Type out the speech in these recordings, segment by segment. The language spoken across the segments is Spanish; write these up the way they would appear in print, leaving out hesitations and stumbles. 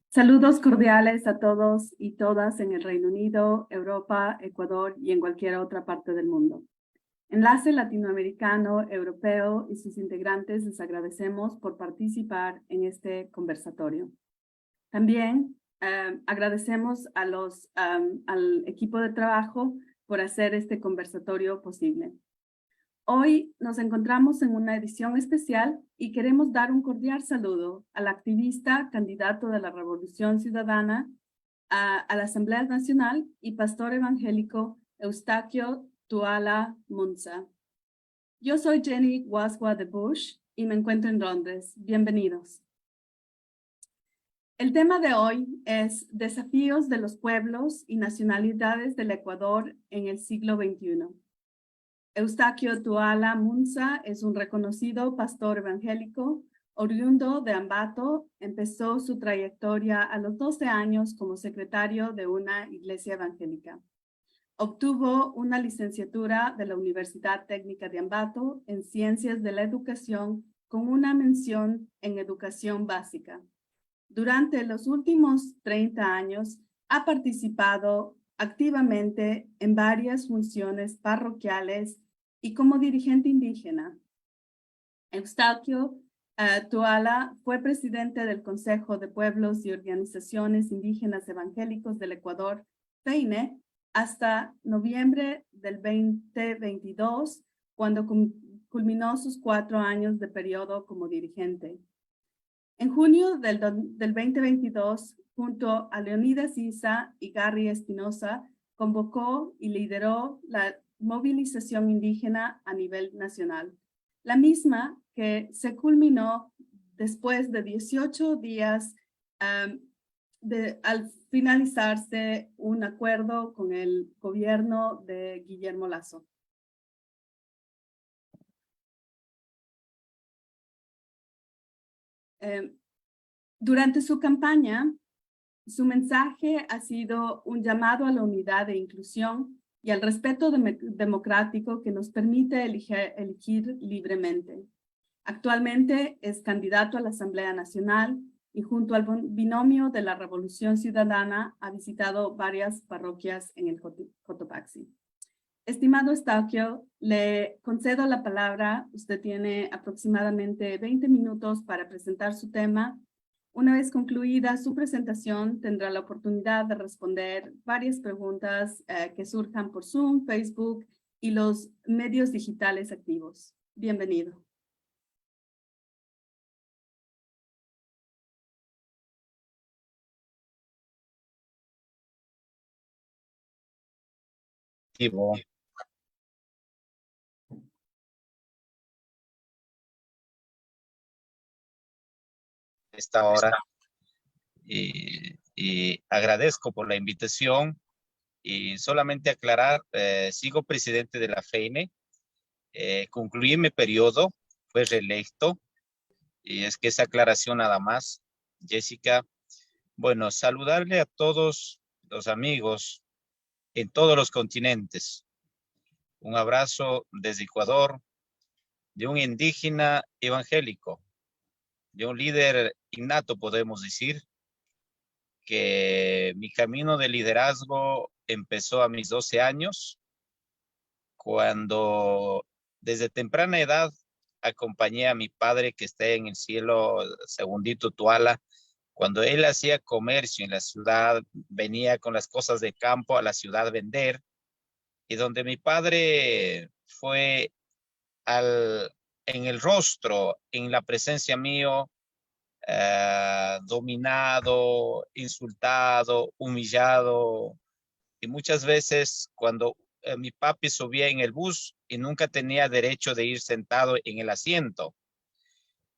Saludos cordiales a todos y todas en el Reino Unido, Europa, Ecuador y en cualquier otra parte del mundo. Enlace Latinoamericano, Europeo y sus integrantes les agradecemos por participar en este conversatorio. También agradecemos al equipo de trabajo por hacer este conversatorio posible. Hoy nos encontramos en una edición especial y queremos dar un cordial saludo al activista, candidato de la Revolución Ciudadana a la Asamblea Nacional y pastor evangélico Eustaquio Tuala Munza. Yo soy Jenny Waswa de Bush y me encuentro en Londres. Bienvenidos. El tema de hoy es Desafíos de los pueblos y nacionalidades del Ecuador en el siglo XXI. Eustaquio Tuala Munza es un reconocido pastor evangélico, oriundo de Ambato. Empezó su trayectoria a los 12 años como secretario de una iglesia evangélica. Obtuvo una licenciatura de la Universidad Técnica de Ambato en Ciencias de la Educación con una mención en Educación Básica. Durante los últimos 30 años ha participado activamente en varias funciones parroquiales y como dirigente indígena. Eustaquio Tuala fue presidente del Consejo de Pueblos y Organizaciones Indígenas Evangélicos del Ecuador, FEINE, hasta noviembre del 2022, cuando culminó sus 4 años de periodo como dirigente. En junio del 2022, junto a Leonidas Issa y Gary Espinosa, convocó y lideró la movilización indígena a nivel nacional, la misma que se culminó después de 18 días al finalizarse un acuerdo con el gobierno de Guillermo Lasso. Durante su campaña, su mensaje ha sido un llamado a la unidad e inclusión y al respeto democrático que nos permite elegir libremente. Actualmente es candidato a la Asamblea Nacional y junto al binomio de la Revolución Ciudadana ha visitado varias parroquias en el Cotopaxi. Estimado Eustaquio, le concedo la palabra. Usted tiene aproximadamente 20 minutos para presentar su tema. Una vez concluida su presentación, tendrá la oportunidad de responder varias preguntas que surjan por Zoom, Facebook y los medios digitales activos. Bienvenido. Esta hora y agradezco por la invitación y solamente aclarar, sigo presidente de la FEINE, concluí mi periodo, fue reelecto y es que esa aclaración nada más, Jessica. Bueno, saludarle a todos los amigos en todos los continentes. Un abrazo desde Ecuador, de un indígena evangélico, de un líder innato, podemos decir, que mi camino de liderazgo empezó a mis 12 años, cuando desde temprana edad acompañé a mi padre que está en el cielo, Segundito Tuala, cuando él hacía comercio en la ciudad, venía con las cosas de campo a la ciudad a vender, y donde mi padre fue en el rostro, en la presencia mío, dominado, insultado, humillado. Y muchas veces cuando mi papi subía en el bus y nunca tenía derecho de ir sentado en el asiento.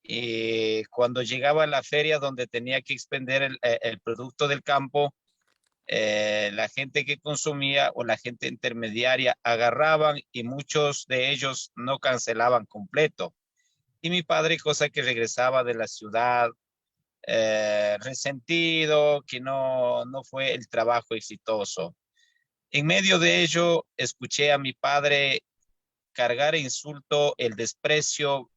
Y cuando llegaba a la feria donde tenía que expender el producto del campo, la gente que consumía o la gente intermediaria agarraban y muchos de ellos no cancelaban completo. Y mi padre, cosa que regresaba de la ciudad, resentido, que no fue el trabajo exitoso. En medio de ello, escuché a mi padre cargar insulto, el desprecio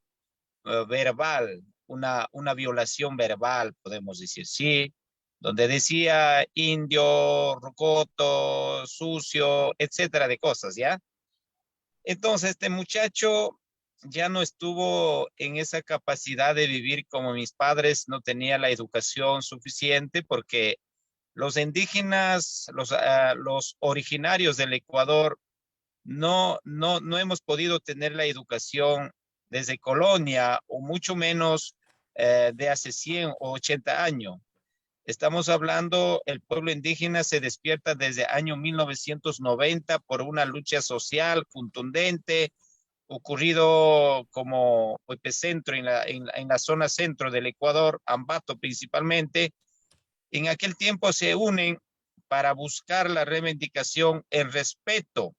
verbal una violación verbal, podemos decir, sí, donde decía indio, rocoto, sucio, etcétera de cosas, ¿ya? Entonces este muchacho ya no estuvo en esa capacidad de vivir como mis padres, no tenía la educación suficiente porque los indígenas, los originarios del Ecuador, no hemos podido tener la educación desde colonia o mucho menos de hace 100 o 80 años. Estamos hablando, el pueblo indígena se despierta desde año 1990 por una lucha social contundente, ocurrido como epicentro en la zona centro del Ecuador, Ambato principalmente. En aquel tiempo se unen para buscar la reivindicación, el respeto,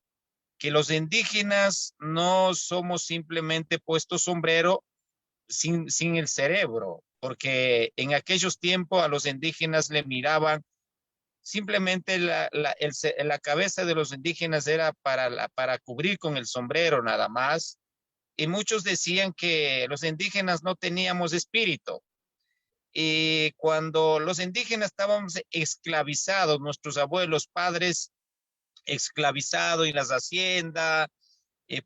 que los indígenas no somos simplemente puestos sombrero sin el cerebro, porque en aquellos tiempos a los indígenas le miraban simplemente la cabeza de los indígenas era para cubrir con el sombrero nada más, y muchos decían que los indígenas no teníamos espíritu. Y cuando los indígenas estábamos esclavizados, nuestros abuelos, padres, esclavizados en las haciendas,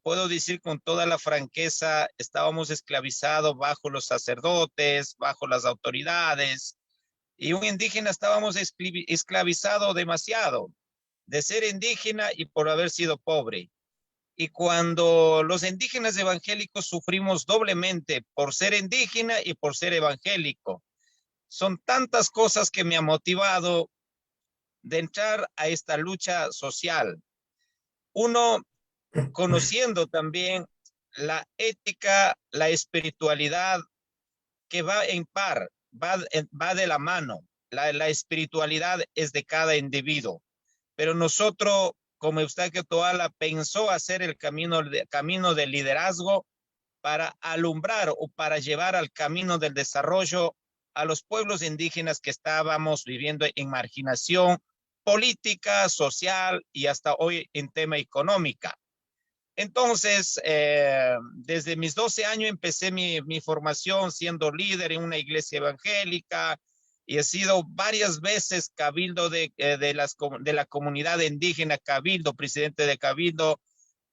puedo decir con toda la franqueza, estábamos esclavizados bajo los sacerdotes, bajo las autoridades, y un indígena estábamos esclavizados demasiado de ser indígena y por haber sido pobre. Y cuando los indígenas evangélicos sufrimos doblemente por ser indígena y por ser evangélico, son tantas cosas que me han motivado de entrar a esta lucha social. Uno, conociendo también la ética, la espiritualidad que va en par, va de la mano. La espiritualidad es de cada individuo, pero nosotros, como Eustaquio Toala, pensó hacer el camino de liderazgo para alumbrar o para llevar al camino del desarrollo a los pueblos indígenas que estábamos viviendo en marginación política, social y hasta hoy en tema económica. Entonces, desde mis 12 años empecé mi formación siendo líder en una iglesia evangélica y he sido varias veces cabildo de la comunidad indígena, cabildo, presidente de cabildo.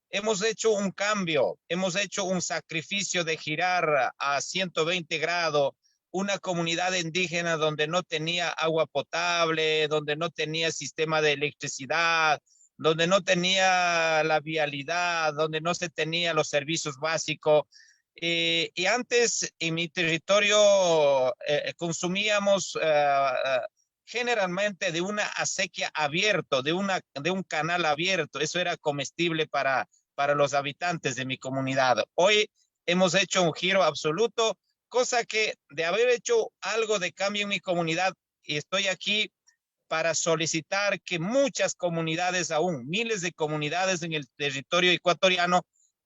Hemos hecho un cambio, hemos hecho un sacrificio de girar a 120 grados una comunidad indígena donde no tenía agua potable, donde no tenía sistema de electricidad, donde no tenía la vialidad, donde no se tenía los servicios básicos. Y antes en mi territorio consumíamos generalmente de una acequia abierto, de un canal abierto. Eso era comestible para los habitantes de mi comunidad. Hoy hemos hecho un giro absoluto, cosa que de haber hecho algo de cambio en mi comunidad, y estoy aquí para solicitar que muchas comunidades aún, miles de comunidades en el territorio ecuatoriano,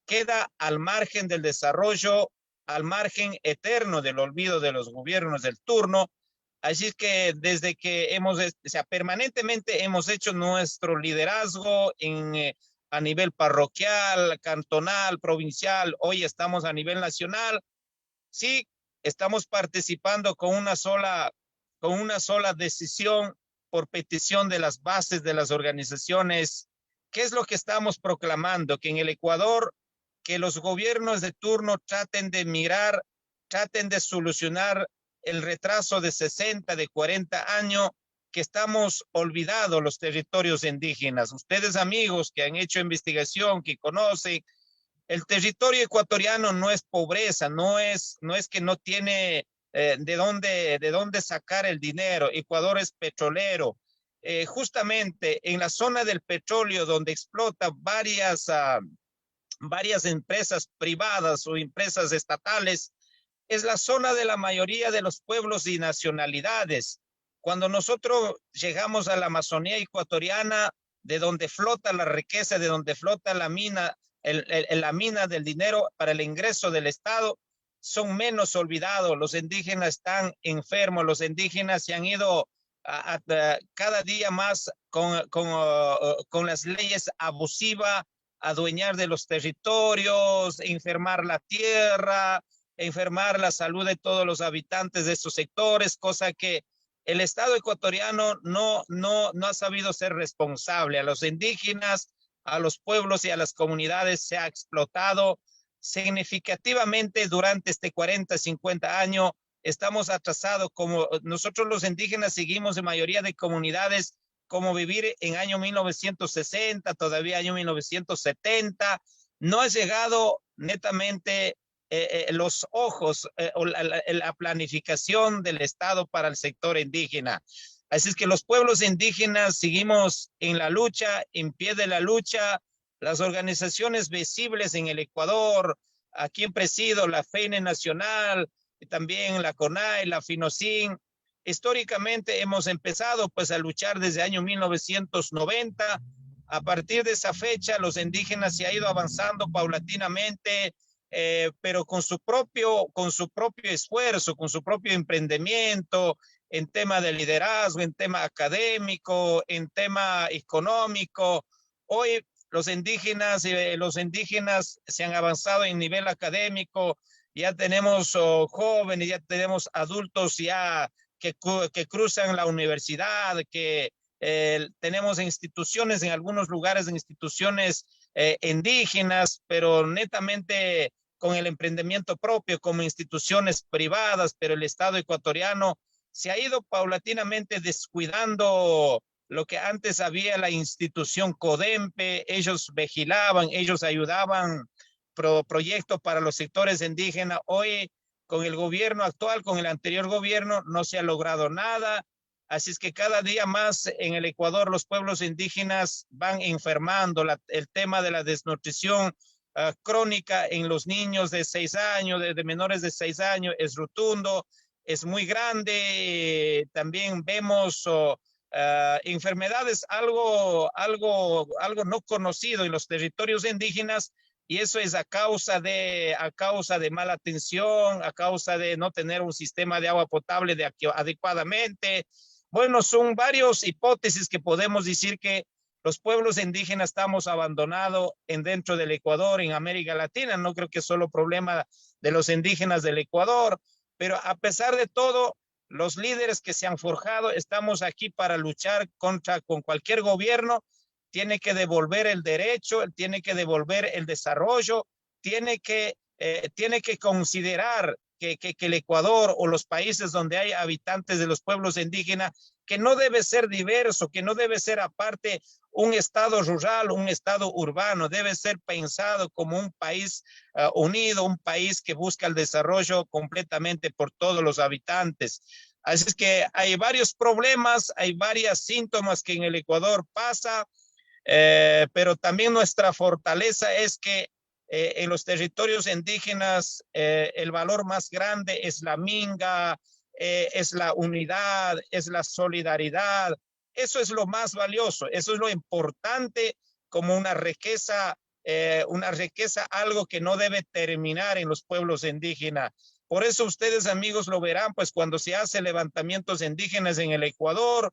queda al margen del desarrollo, al margen eterno del olvido de los gobiernos del turno. Así es que desde que permanentemente hemos hecho nuestro liderazgo a nivel parroquial, cantonal, provincial, hoy estamos a nivel nacional. Sí, estamos participando con una sola decisión por petición de las bases de las organizaciones. ¿Qué es lo que estamos proclamando? Que en el Ecuador, que los gobiernos de turno traten de mirar, traten de solucionar el retraso de 60, de 40 años, que estamos olvidados los territorios indígenas. Ustedes, amigos que han hecho investigación, que conocen, el territorio ecuatoriano no es pobreza, no es que no tiene de dónde sacar el dinero. Ecuador es petrolero. Justamente en la zona del petróleo, donde explota varias empresas privadas o empresas estatales, es la zona de la mayoría de los pueblos y nacionalidades. Cuando nosotros llegamos a la Amazonía ecuatoriana, de donde flota la riqueza, de donde flota la mina, la mina del dinero para el ingreso del Estado, son menos olvidados. Los indígenas están enfermos, los indígenas se han ido cada día más con las leyes abusivas, adueñar de los territorios, enfermar la tierra, enfermar la salud de todos los habitantes de estos sectores, cosa que el Estado ecuatoriano no ha sabido ser responsable. A los indígenas, a los pueblos y a las comunidades se ha explotado significativamente durante este 40, 50 años. Estamos atrasados, como nosotros los indígenas seguimos en mayoría de comunidades como vivir en año 1960, todavía año 1970. No ha llegado netamente los ojos o la planificación del Estado para el sector indígena. Así es que los pueblos indígenas seguimos en la lucha, en pie de la lucha. Las organizaciones visibles en el Ecuador, a quien presido, la FEINE Nacional, y también la CONAI, la FINOCIN, históricamente hemos empezado pues a luchar desde el año 1990. A partir de esa fecha, los indígenas se han ido avanzando paulatinamente, pero con su propio esfuerzo, con su propio emprendimiento, en tema de liderazgo, en tema académico, en tema económico. Hoy los indígenas se han avanzado en nivel académico, ya tenemos jóvenes, ya tenemos adultos ya que cruzan la universidad, que tenemos instituciones en algunos lugares, instituciones indígenas, pero netamente con el emprendimiento propio, como instituciones privadas, pero el Estado ecuatoriano se ha ido paulatinamente descuidando lo que antes había la institución CODEMPE. Ellos vigilaban, ellos ayudaban proyectos para los sectores indígenas. Hoy, con el gobierno actual, con el anterior gobierno, no se ha logrado nada. Así es que cada día más en el Ecuador los pueblos indígenas van enfermando. El tema de la desnutrición crónica en los niños de 6 años, de menores de 6 años, es rotundo, es muy grande. También vemos enfermedades algo no conocido en los territorios indígenas, y eso es a causa de mala atención, a causa de no tener un sistema de agua potable adecuadamente. Bueno, son varias hipótesis que podemos decir que los pueblos indígenas estamos abandonados dentro del Ecuador, en América Latina. No creo que es solo problema de los indígenas del Ecuador, pero a pesar de todo, los líderes que se han forjado, estamos aquí para luchar con cualquier gobierno. Tiene que devolver el derecho, tiene que devolver el desarrollo, tiene que considerar que el Ecuador o los países donde hay habitantes de los pueblos indígenas, que no debe ser diverso, que no debe ser aparte un estado rural, un estado urbano, debe ser pensado como un país unido, un país que busca el desarrollo completamente por todos los habitantes. Así es que hay varios problemas, hay varios síntomas que en el Ecuador pasa, pero también nuestra fortaleza es que en los territorios indígenas el valor más grande es la minga, es la unidad, es la solidaridad. Eso es lo más valioso, eso es lo importante, como una riqueza, algo que no debe terminar en los pueblos indígenas. Por eso ustedes, amigos, lo verán, pues cuando se hace levantamientos indígenas en el Ecuador,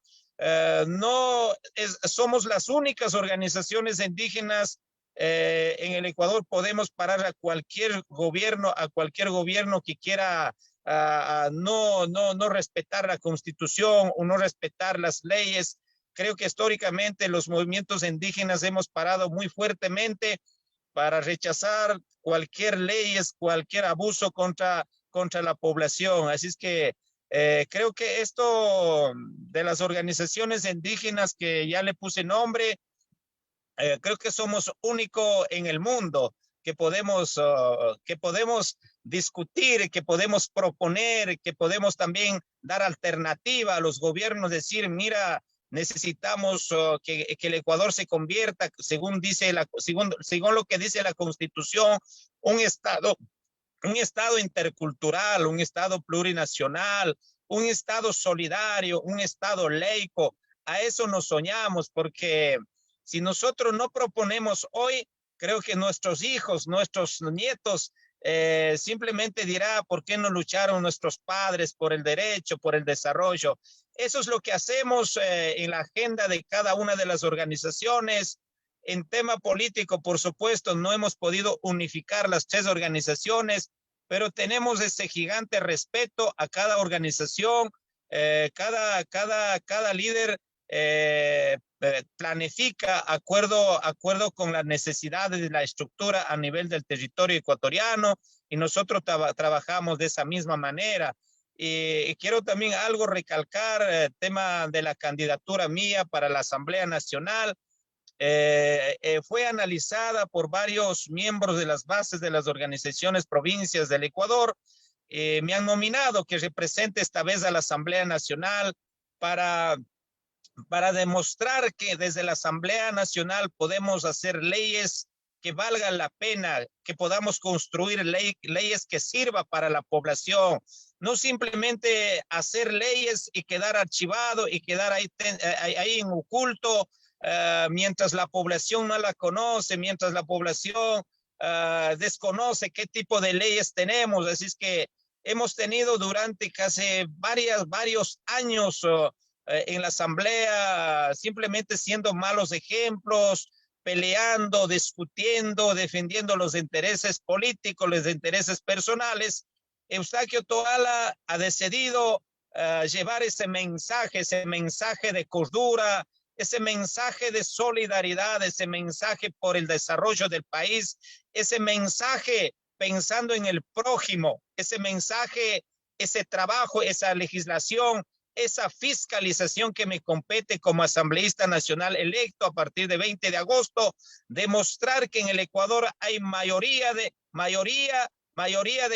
somos las únicas organizaciones indígenas en el Ecuador. Podemos parar a cualquier gobierno que quiera no respetar la Constitución o no respetar las leyes. Creo que históricamente los movimientos indígenas hemos parado muy fuertemente para rechazar cualquier ley, cualquier abuso contra la población. Así es que creo que esto de las organizaciones indígenas, que ya le puse nombre, creo que somos únicos en el mundo que podemos discutir, que podemos proponer, que podemos también dar alternativa a los gobiernos, decir, mira, necesitamos que el Ecuador se convierta, según lo que dice la Constitución, un Estado intercultural, un Estado plurinacional, un Estado solidario, un Estado laico. A eso nos soñamos, porque si nosotros no proponemos hoy, creo que nuestros hijos, nuestros nietos, simplemente dirá, ¿por qué no lucharon nuestros padres por el derecho, por el desarrollo? Eso es lo que hacemos en la agenda de cada una de las organizaciones. En tema político, por supuesto, no hemos podido unificar las 3 organizaciones, pero tenemos ese gigante respeto a cada organización, cada líder planifica acuerdo con las necesidades de la estructura a nivel del territorio ecuatoriano, y nosotros trabajamos de esa misma manera. Y quiero también algo recalcar, tema de la candidatura mía para la Asamblea Nacional. Fue analizada por varios miembros de las bases de las organizaciones provincias del Ecuador. Me han nominado que represente esta vez a la Asamblea Nacional para demostrar que desde la Asamblea Nacional podemos hacer leyes que valgan la pena, que podamos construir leyes que sirvan para la población, no simplemente hacer leyes y quedar archivado y quedar ahí en oculto, mientras la población no la conoce, mientras la población desconoce qué tipo de leyes tenemos. Así es que hemos tenido durante casi varios años en la Asamblea simplemente siendo malos ejemplos, peleando, discutiendo, defendiendo los intereses políticos, los intereses personales. Eustaquio Toala ha decidido llevar ese mensaje de cordura, ese mensaje de solidaridad, ese mensaje por el desarrollo del país, ese mensaje pensando en el prójimo, ese mensaje, ese trabajo, esa legislación, esa fiscalización que me compete como asambleísta nacional electo a partir de 20 de agosto, demostrar que en el Ecuador hay mayoría de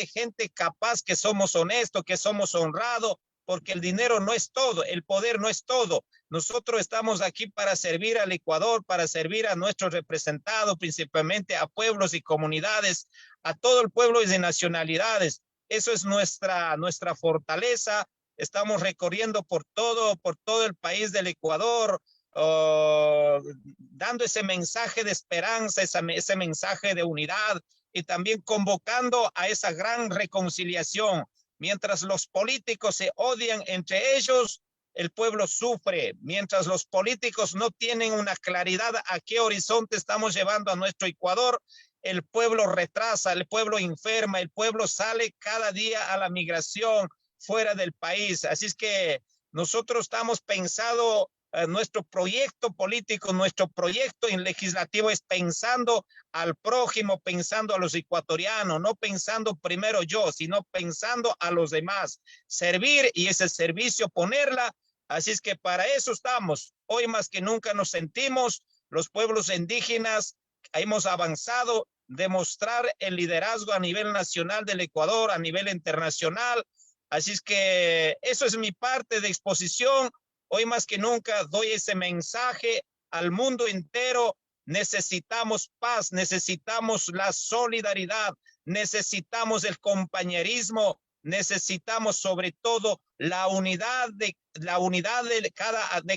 gente capaz, que somos honestos, que somos honrados, porque el dinero no es todo, el poder no es todo. Nosotros estamos aquí para servir al Ecuador, para servir a nuestros representados, principalmente a pueblos y comunidades, a todo el pueblo y de nacionalidades. Eso es nuestra fortaleza. Estamos recorriendo por todo el país del Ecuador, dando ese mensaje de esperanza, ese mensaje de unidad, y también convocando a esa gran reconciliación. Mientras los políticos se odian entre ellos, el pueblo sufre. Mientras los políticos no tienen una claridad a qué horizonte estamos llevando a nuestro Ecuador, el pueblo retrasa, el pueblo enferma, el pueblo sale cada día a la migración fuera del país. Así es que nosotros estamos pensando, nuestro proyecto político, nuestro proyecto en legislativo es pensando al prójimo, pensando a los ecuatorianos, no pensando primero yo, sino pensando a los demás, servir y ese servicio ponerla. Así es que para eso estamos. Hoy más que nunca nos sentimos los pueblos indígenas, hemos avanzado, demostrar el liderazgo a nivel nacional del Ecuador, a nivel internacional. Así es que eso es mi parte de exposición. Hoy más que nunca doy ese mensaje al mundo entero. Necesitamos paz, necesitamos la solidaridad, necesitamos el compañerismo, necesitamos sobre todo la unidad de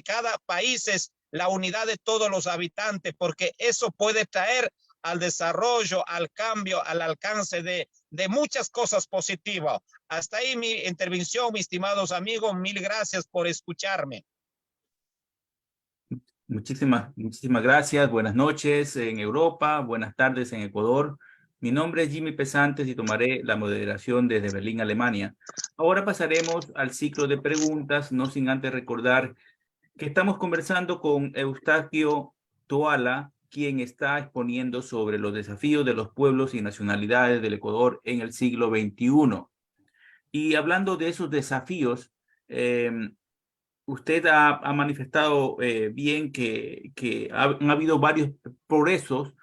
cada país, la unidad de todos los habitantes, porque eso puede traer al desarrollo, al cambio, al alcance de muchas cosas positivas. Hasta ahí mi intervención, mis estimados amigos. Mil gracias por escucharme. Muchísimas gracias. Buenas noches en Europa, buenas tardes en Ecuador. Mi nombre es Jimmy Pesantes y tomaré la moderación desde Berlín, Alemania. Ahora pasaremos al ciclo de preguntas, no sin antes recordar que estamos conversando con Eustaquio Toala, quien está exponiendo sobre los desafíos de los pueblos y nacionalidades del Ecuador en el siglo XXI. Y hablando de esos desafíos, usted ha manifestado bien que han habido varios progresos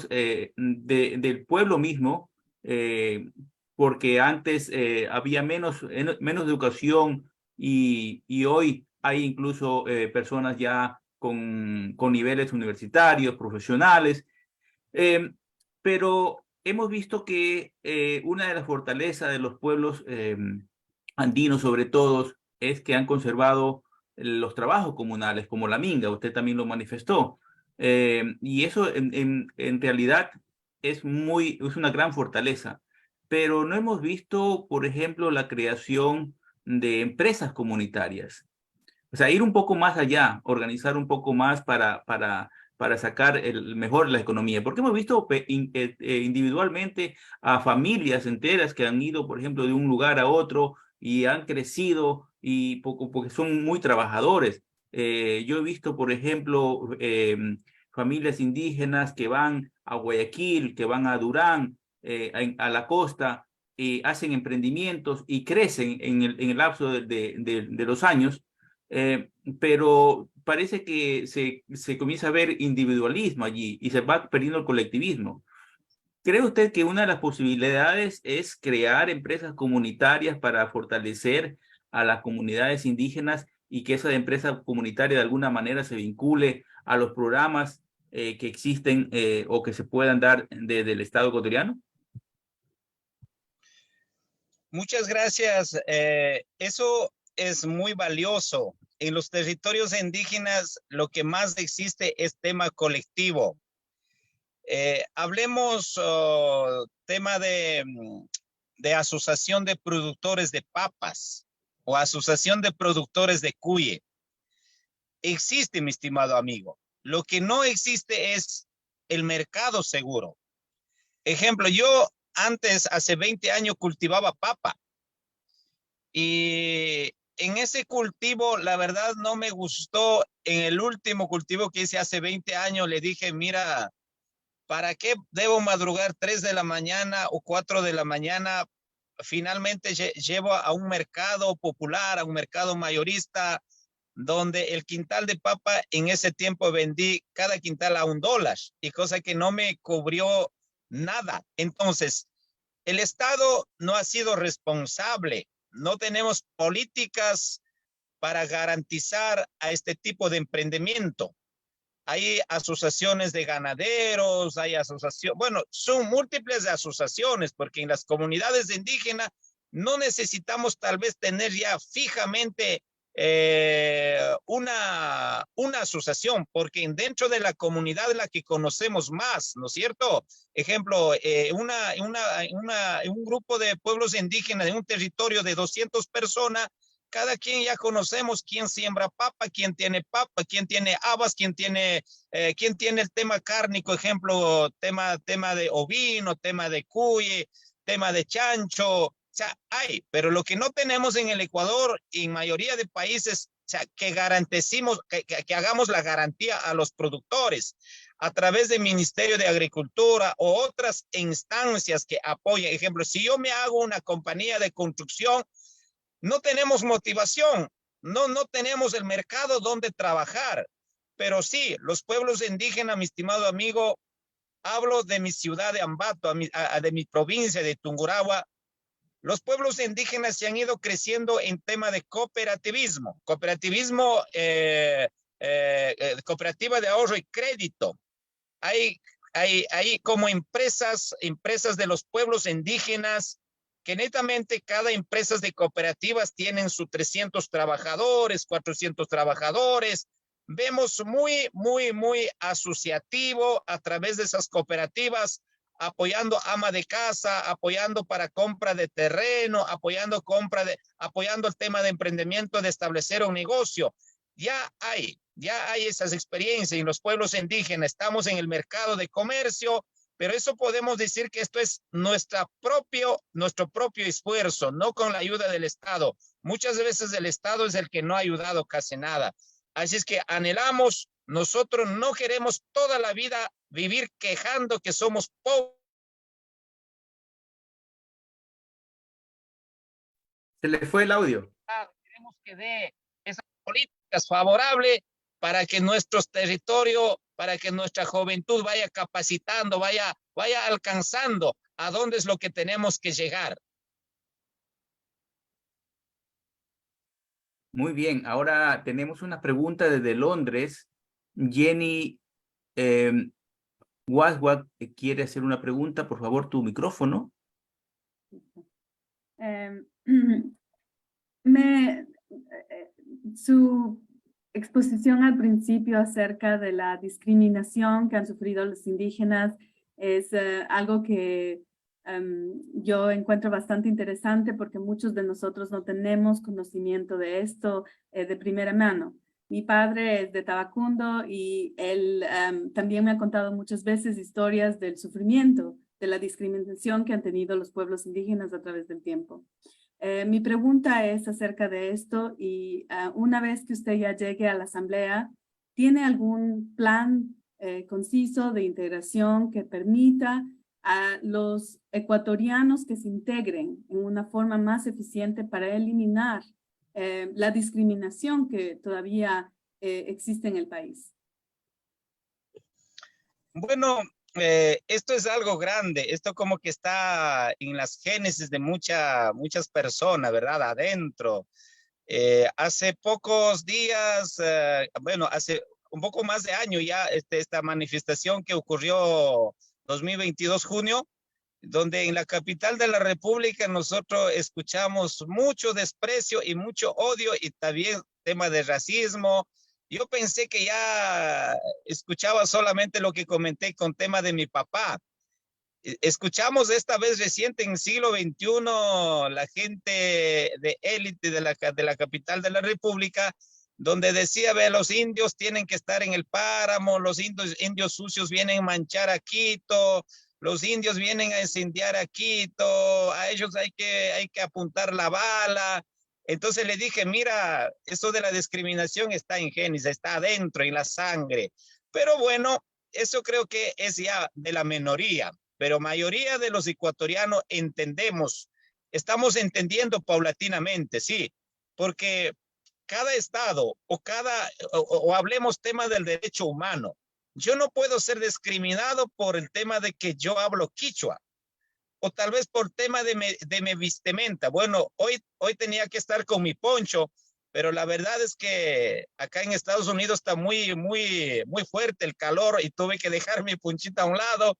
del pueblo mismo, porque antes había menos educación y hoy hay incluso personas ya con niveles universitarios, profesionales, pero hemos visto que una de las fortalezas de los pueblos andinos, sobre todo, es que han conservado los trabajos comunales, como la minga. Usted también lo manifestó. Y eso en realidad es una gran fortaleza. Pero no hemos visto, por ejemplo, la creación de empresas comunitarias. O sea, ir un poco más allá, organizar un poco más para para sacar mejor la economía. Porque hemos visto individualmente a familias enteras que han ido, por ejemplo, de un lugar a otro y han crecido y porque son muy trabajadores. Yo he visto, por ejemplo, familias indígenas que van a Guayaquil, que van a Durán, a la costa, y hacen emprendimientos y crecen en el lapso de los años, pero parece que se comienza a ver individualismo allí y se va perdiendo el colectivismo. ¿Cree usted que una de las posibilidades es crear empresas comunitarias para fortalecer a las comunidades indígenas y que esa empresa comunitaria de alguna manera se vincule a los programas que existen o que se puedan dar desde el Estado ecuatoriano? Muchas gracias. Eso es muy valioso. En los territorios indígenas lo que más existe es tema colectivo. Hablemos tema de asociación de productores de papas o asociación de productores de cuye. Existe, mi estimado amigo. Lo que no existe es el mercado seguro. Ejemplo, yo antes, hace 20 años, cultivaba papa. Y en ese cultivo, la verdad, no me gustó. En el último cultivo que hice hace 20 años, le dije, mira, ¿para qué debo madrugar 3 de la mañana o 4 de la mañana? Finalmente llevo a un mercado popular, a un mercado mayorista, donde el quintal de papa en ese tiempo vendí cada quintal a $1, y cosa que no me cubrió nada. Entonces, el Estado no ha sido responsable. No tenemos políticas para garantizar a este tipo de emprendimiento. Hay asociaciones de ganaderos, hay asociaciones, bueno, son múltiples asociaciones, porque en las comunidades indígenas no necesitamos tal vez tener ya fijamente una asociación, porque dentro de la comunidad es la que conocemos más, ¿no es cierto? Ejemplo, un grupo de pueblos indígenas de un territorio de 200 personas, cada quien ya conocemos quién siembra papa, quién tiene habas, quién tiene el tema cárnico, ejemplo, tema de ovino, tema de cuy, tema de chancho. O sea, hay, pero lo que no tenemos en el Ecuador y en mayoría de países, o sea, que garanticemos, que hagamos la garantía a los productores a través del Ministerio de Agricultura o otras instancias que apoyen. Ejemplo, si yo me hago una compañía de construcción, no tenemos motivación, no tenemos el mercado donde trabajar, pero sí, los pueblos indígenas, mi estimado amigo, hablo de mi ciudad de Ambato, de mi provincia de Tungurahua. Los pueblos indígenas se han ido creciendo en tema de cooperativismo, cooperativa de ahorro y crédito. Hay como empresas de los pueblos indígenas que netamente cada empresa de cooperativas tienen sus 300 trabajadores, 400 trabajadores. Vemos muy asociativo a través de esas cooperativas, apoyando ama de casa, apoyando para compra de terreno, apoyando el tema de emprendimiento, de establecer un negocio. Ya hay esas experiencias en los pueblos indígenas. Estamos en el mercado de comercio, pero eso podemos decir que esto es nuestro propio esfuerzo, no con la ayuda del Estado. Muchas veces el Estado es el que no ha ayudado casi nada. Así es que anhelamos, nosotros no queremos toda la vida vivir quejando que somos pobres. Se le fue el audio. Queremos que dé esas políticas favorables para que nuestros territorios, para que nuestra juventud vaya capacitando, vaya alcanzando a dónde es lo que tenemos que llegar. Muy bien, ahora tenemos una pregunta desde Londres. Jenny Waswat quiere hacer una pregunta. Por favor, tu micrófono. Su exposición al principio acerca de la discriminación que han sufrido los indígenas es algo que yo encuentro bastante interesante, porque muchos de nosotros no tenemos conocimiento de esto de primera mano. Mi padre es de Tabacundo y él también me ha contado muchas veces historias del sufrimiento, de la discriminación que han tenido los pueblos indígenas a través del tiempo. Mi pregunta es acerca de esto y una vez que usted ya llegue a la asamblea, ¿tiene algún plan conciso de integración que permita a los ecuatorianos que se integren en una forma más eficiente para eliminar la discriminación que todavía existe en el país? Bueno, esto es algo grande, esto como que está en las génesis de muchas personas, ¿verdad? Adentro. Hace pocos días, bueno, hace un poco más de año ya, esta manifestación que ocurrió 2022 junio, donde en la capital de la República nosotros escuchamos mucho desprecio y mucho odio y también tema de racismo. Yo pensé que ya escuchaba solamente lo que comenté con tema de mi papá. Escuchamos esta vez reciente en el siglo XXI la gente de élite de la capital de la República, donde decía, ve, los indios tienen que estar en el páramo, los indios sucios vienen a manchar a Quito, los indios vienen a incendiar a Quito, a ellos hay que apuntar la bala. Entonces le dije, mira, eso de la discriminación está en genes, está adentro, en la sangre. Pero bueno, eso creo que es ya de la minoría, pero mayoría de los ecuatorianos entendemos, estamos entendiendo paulatinamente, sí, porque cada estado o hablemos tema del derecho humano, yo no puedo ser discriminado por el tema de que yo hablo quichua, o tal vez por tema de mi vestimenta. Bueno, hoy tenía que estar con mi poncho, pero la verdad es que acá en Estados Unidos está muy fuerte el calor y tuve que dejar mi ponchita a un lado.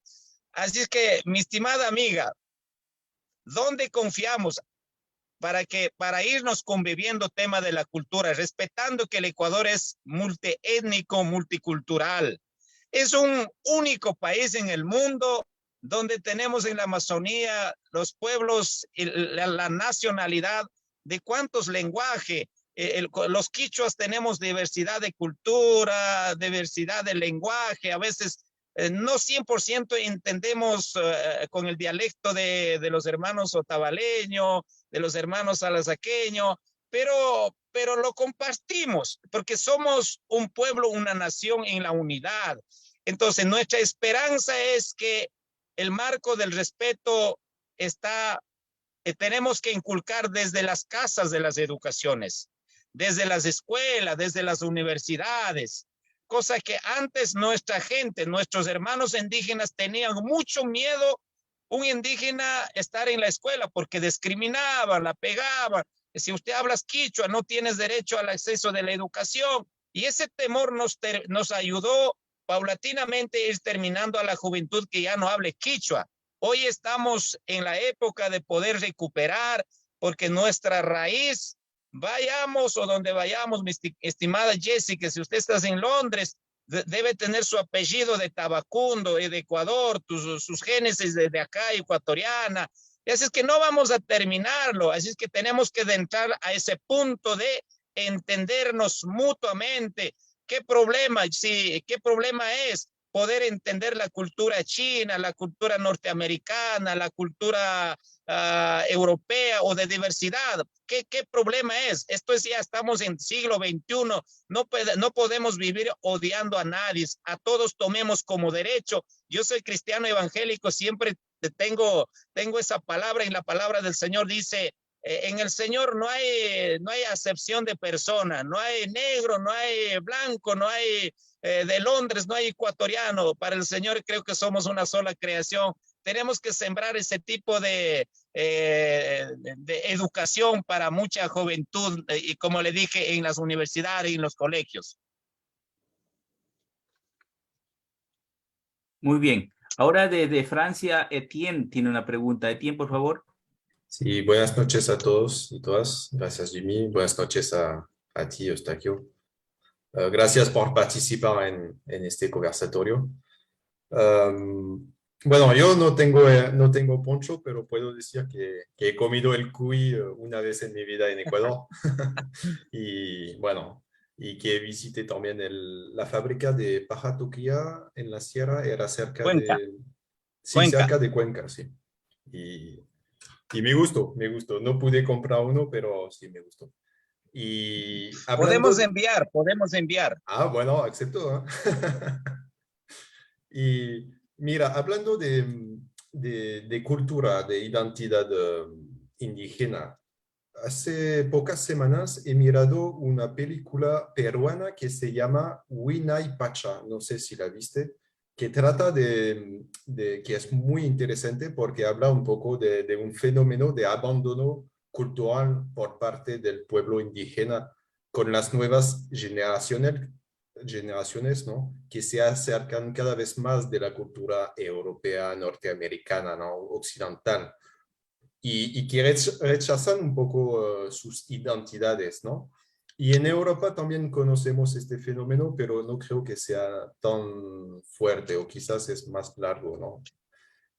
Así es que, mi estimada amiga, ¿dónde confiamos para irnos conviviendo tema de la cultura, respetando que el Ecuador es multiétnico, multicultural? Es un único país en el mundo donde tenemos en la Amazonía los pueblos, la nacionalidad de cuántos lenguajes. Los quichuas tenemos diversidad de cultura, diversidad de lenguaje, a veces no 100% entendemos con el dialecto de los hermanos otavaleños, de los hermanos salazaqueños, pero lo compartimos porque somos un pueblo, una nación en la unidad. Entonces, nuestra esperanza es que el marco del respeto tenemos que inculcar desde las casas de las educaciones, desde las escuelas, desde las universidades, cosa que antes nuestra gente, nuestros hermanos indígenas tenían mucho miedo un indígena estar en la escuela porque discriminaban, la pegaban. Si usted hablas quichua, no tienes derecho al acceso de la educación. Y ese temor nos ayudó paulatinamente a ir terminando a la juventud que ya no hable quichua. Hoy estamos en la época de poder recuperar, porque nuestra raíz, vayamos o donde vayamos, mi estimada Jessica, si usted está en Londres, debe tener su apellido de Tabacundo y de Ecuador, sus genes de acá, ecuatoriana. Y así es que no vamos a terminarlo, así es que tenemos que entrar a ese punto de entendernos mutuamente. ¿Qué problema? Sí, ¿qué problema es poder entender la cultura china, la cultura norteamericana, la cultura europea o de diversidad? ¿Qué problema es? Esto es, ya estamos en siglo XXI, no podemos vivir odiando a nadie, a todos tomemos como derecho. Yo soy cristiano evangélico, siempre tengo esa palabra, y la palabra del Señor dice, en el Señor no hay acepción de persona, no hay negro, no hay blanco, no hay de Londres, no hay ecuatoriano. Para el Señor creo que somos una sola creación. Tenemos que sembrar ese tipo de educación para mucha juventud y, como le dije, en las universidades y en los colegios. Muy bien. Ahora desde Francia, Etienne tiene una pregunta. Etienne, por favor. Sí, buenas noches a todos y todas. Gracias, Jimmy. Buenas noches a ti, Eustaquio. Gracias por participar en este conversatorio. Bueno, yo no tengo poncho, pero puedo decir que he comido el cuy una vez en mi vida en Ecuador. Y bueno, y que visité también la fábrica de paja toquilla en la sierra, era cerca Cuenca, de, sí, Cuenca. cerca de Cuenca, sí. Y me gustó, me gustó. No pude comprar uno, pero sí me gustó. Y Podemos hablando, enviar, podemos enviar. bueno, acepto, ¿eh? Y mira, hablando de cultura, de identidad indígena, hace pocas semanas he mirado una película peruana que se llama Huinay Pacha, no sé si la viste, que trata que es muy interesante porque habla un poco de un fenómeno de abandono cultural por parte del pueblo indígena con las nuevas generaciones, ¿no? Que se acercan cada vez más de la cultura europea, norteamericana, ¿no? Occidental y que rechazan un poco sus identidades, ¿no? Y en Europa también conocemos este fenómeno, pero no creo que sea tan fuerte o quizás es más largo, ¿no?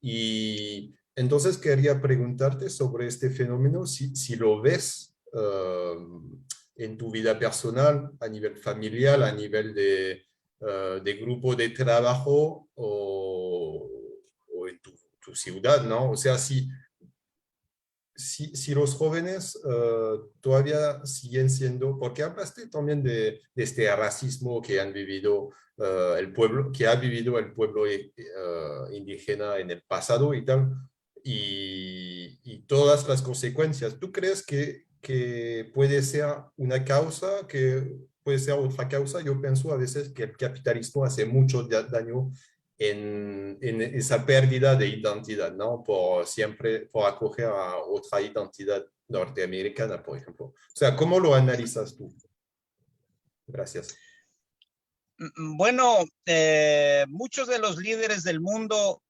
Y entonces quería preguntarte sobre este fenómeno, si lo ves en tu vida personal, a nivel familiar, a nivel de grupo de trabajo o en tu ciudad, ¿no? O sea, si los jóvenes todavía siguen siendo, porque hablaste también de este racismo que han vivido el pueblo, que ha vivido el pueblo indígena en el pasado y tal, y todas las consecuencias. ¿Tú crees que puede ser una causa, que puede ser otra causa? Yo pienso a veces que el capitalismo hace mucho daño en esa pérdida de identidad, ¿no? Por siempre, por acoger a otra identidad norteamericana, por ejemplo. O sea, ¿cómo lo analizas tú? Gracias. Bueno, muchos de los líderes del mundo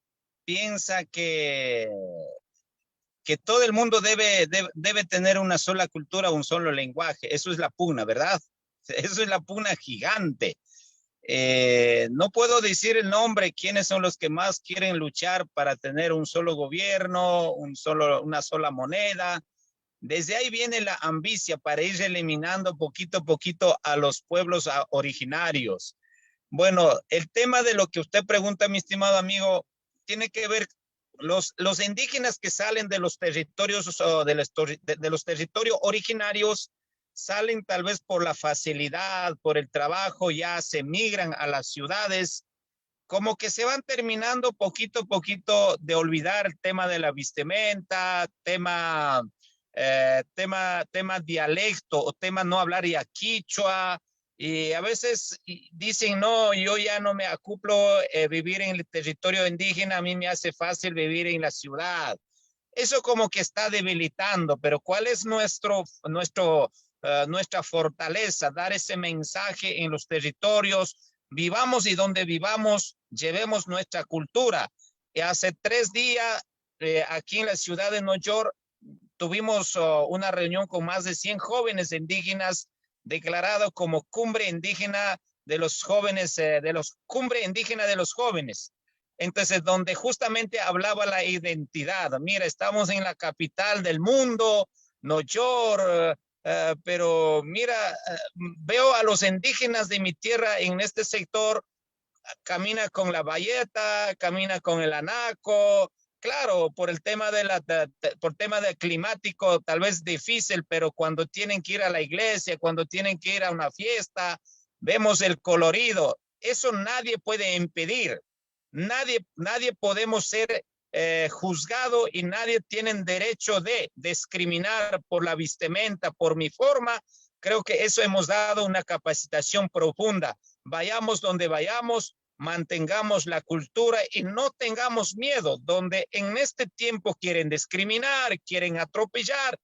piensan que todo el mundo debe tener una sola cultura, un solo lenguaje. Eso es la pugna, ¿verdad? Eso es la pugna gigante. No puedo decir el nombre, quiénes son los que más quieren luchar para tener un solo gobierno, una sola moneda. Desde ahí viene la ambicia para ir eliminando poquito a poquito a los pueblos originarios. Bueno, el tema de lo que usted pregunta, mi estimado amigo, tiene que ver los indígenas que salen de los territorios de los territorios originarios salen tal vez por la facilidad, por el trabajo, ya se migran a las ciudades, como que se van terminando poquito a poquito de olvidar el tema de la vestimenta, tema dialecto o tema no hablar ya quichua. Y a veces dicen, no, yo ya no me acoplo vivir en el territorio indígena, a mí me hace fácil vivir en la ciudad. Eso como que está debilitando, pero ¿cuál es nuestra fortaleza? Dar ese mensaje en los territorios, vivamos y donde vivamos, llevemos nuestra cultura. Y hace 3 días, aquí en la ciudad de Nueva York, tuvimos una reunión con más de 100 jóvenes indígenas declarado como cumbre indígena de los jóvenes, cumbre indígena de los jóvenes. Entonces, donde justamente hablaba la identidad. Mira, estamos en la capital del mundo, Nueva York, pero mira, veo a los indígenas de mi tierra en este sector, camina con la bayeta, camina con el anaco. Claro, por el tema por tema de climático, tal vez difícil, pero cuando tienen que ir a la iglesia, cuando tienen que ir a una fiesta, vemos el colorido. Eso nadie puede impedir. Nadie podemos ser juzgado y nadie tiene derecho de discriminar por la vestimenta, por mi forma. Creo que eso hemos dado una capacitación profunda. Vayamos donde vayamos, mantengamos la cultura y no tengamos miedo, donde en este tiempo quieren discriminar, quieren atropellar.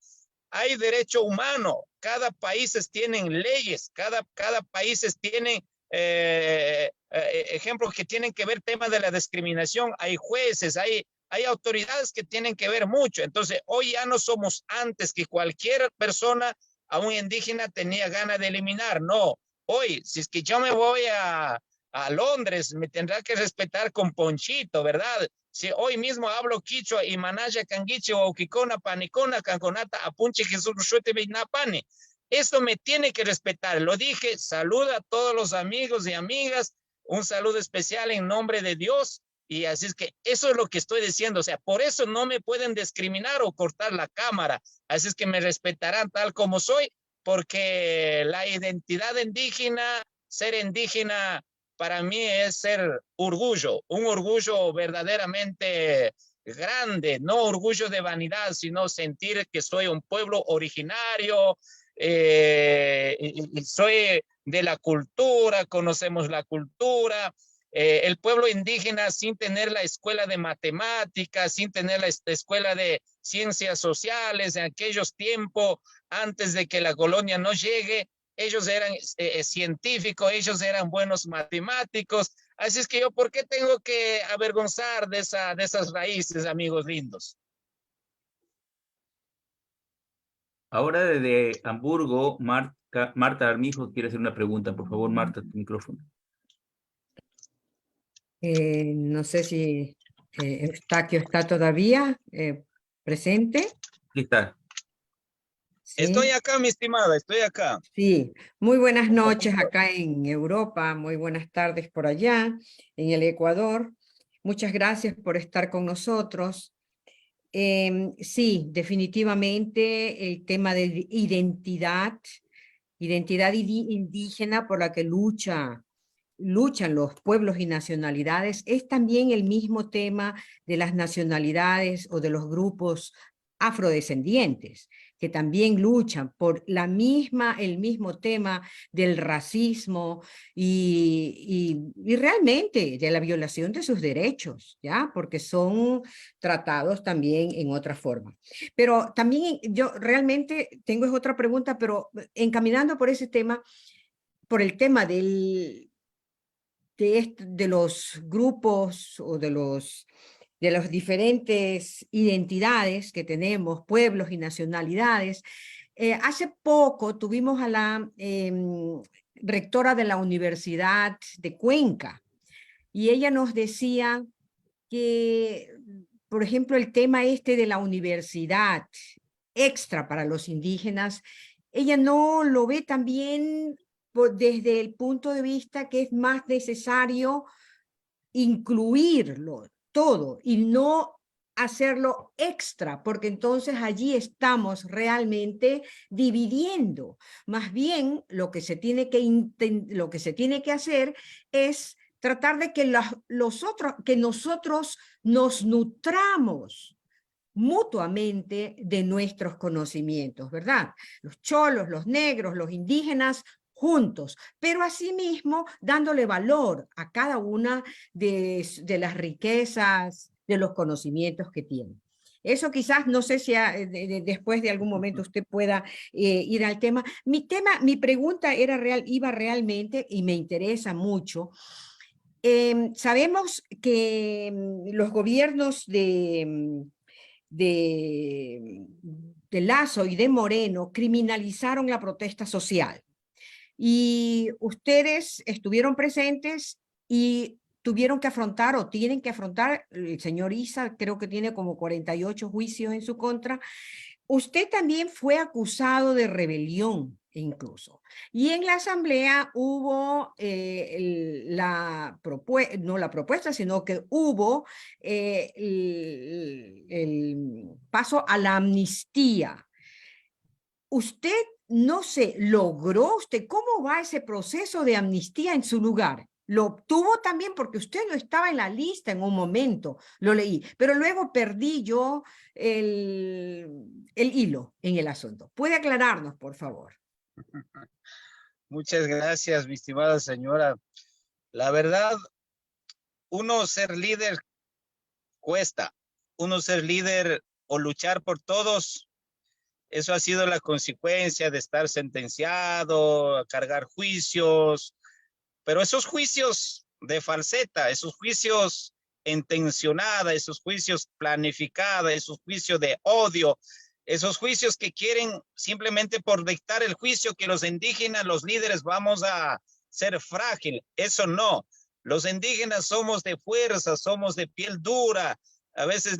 Hay derecho humano, cada país tiene leyes, cada país tiene ejemplos que tienen que ver temas de la discriminación, hay jueces, hay autoridades que tienen que ver mucho. Entonces, hoy ya no somos antes que cualquier persona a un indígena tenía ganas de eliminar. No, hoy, si es que yo me voy a Londres, me tendrá que respetar con ponchito, ¿verdad? Si hoy mismo hablo quichua y manaya canguiche o kikona panicona canconata apunche Jesús ruete napane. Esto me tiene que respetar. Lo dije, saluda a todos los amigos y amigas, un saludo especial en nombre de Dios. Y así es que eso es lo que estoy diciendo. O sea, por eso no me pueden discriminar o cortar la cámara. Así es que me respetarán tal como soy, porque la identidad indígena, ser indígena, para mí es ser orgullo, un orgullo verdaderamente grande, no orgullo de vanidad, sino sentir que soy un pueblo originario, y soy de la cultura, conocemos la cultura. El pueblo indígena, sin tener la escuela de matemáticas, sin tener la escuela de ciencias sociales, en aquellos tiempos, antes de que la colonia no llegue, ellos eran científicos, ellos eran buenos matemáticos. Así es que yo, ¿por qué tengo que avergonzar de esas raíces, amigos lindos? Ahora desde Hamburgo, Marta Armijo quiere hacer una pregunta. Por favor, Marta, tu micrófono. No sé si Eustaquio está todavía presente. Aquí está. Sí. Estoy acá, mi estimada, estoy acá. Sí, muy buenas noches acá en Europa, muy buenas tardes por allá, en el Ecuador. Muchas gracias por estar con nosotros. Sí, definitivamente el tema de identidad indígena por la que luchan los pueblos y nacionalidades, es también el mismo tema de las nacionalidades o de los grupos afrodescendientes, que también luchan por el mismo tema del racismo y realmente de la violación de sus derechos, ¿ya? Porque son tratados también en otra forma. Pero también yo realmente tengo otra pregunta, pero encaminando por ese tema, por el tema de los grupos o de las diferentes identidades que tenemos, pueblos y nacionalidades. Hace poco tuvimos a la rectora de la Universidad de Cuenca y ella nos decía que, por ejemplo, el tema de la universidad extra para los indígenas, ella no lo ve también desde el punto de vista que es más necesario incluirlo todo y no hacerlo extra, porque entonces allí estamos realmente dividiendo. Más bien lo que se tiene que hacer es tratar de que nosotros nos nutramos mutuamente de nuestros conocimientos, ¿verdad? Los cholos, los negros, los indígenas, juntos, pero asimismo dándole valor a cada una de las riquezas, de los conocimientos que tienen. Eso quizás, no sé si después de algún momento usted pueda ir al tema. Mi pregunta iba realmente, y me interesa mucho. Sabemos que los gobiernos de Lasso y de Moreno criminalizaron la protesta social. Y ustedes estuvieron presentes y tuvieron que afrontar o tienen que afrontar, el señor Issa creo que tiene como 48 juicios en su contra. Usted también fue acusado de rebelión incluso. Y en la asamblea hubo no la propuesta, sino que hubo el paso a la amnistía. Usted, no sé, ¿logró usted? ¿Cómo va ese proceso de amnistía en su lugar? Lo obtuvo también porque usted no estaba en la lista en un momento, lo leí, pero luego perdí yo el hilo en el asunto. ¿Puede aclararnos, por favor? Muchas gracias, mi estimada señora. La verdad, uno ser líder cuesta. Uno ser líder o luchar por todos, eso ha sido la consecuencia de estar sentenciado, a cargar juicios, pero esos juicios de falseta, esos juicios intencionados, esos juicios planificados, esos juicios de odio, esos juicios que quieren simplemente por dictar el juicio que los indígenas, los líderes, vamos a ser frágil. Eso no. Los indígenas somos de fuerza, somos de piel dura. A veces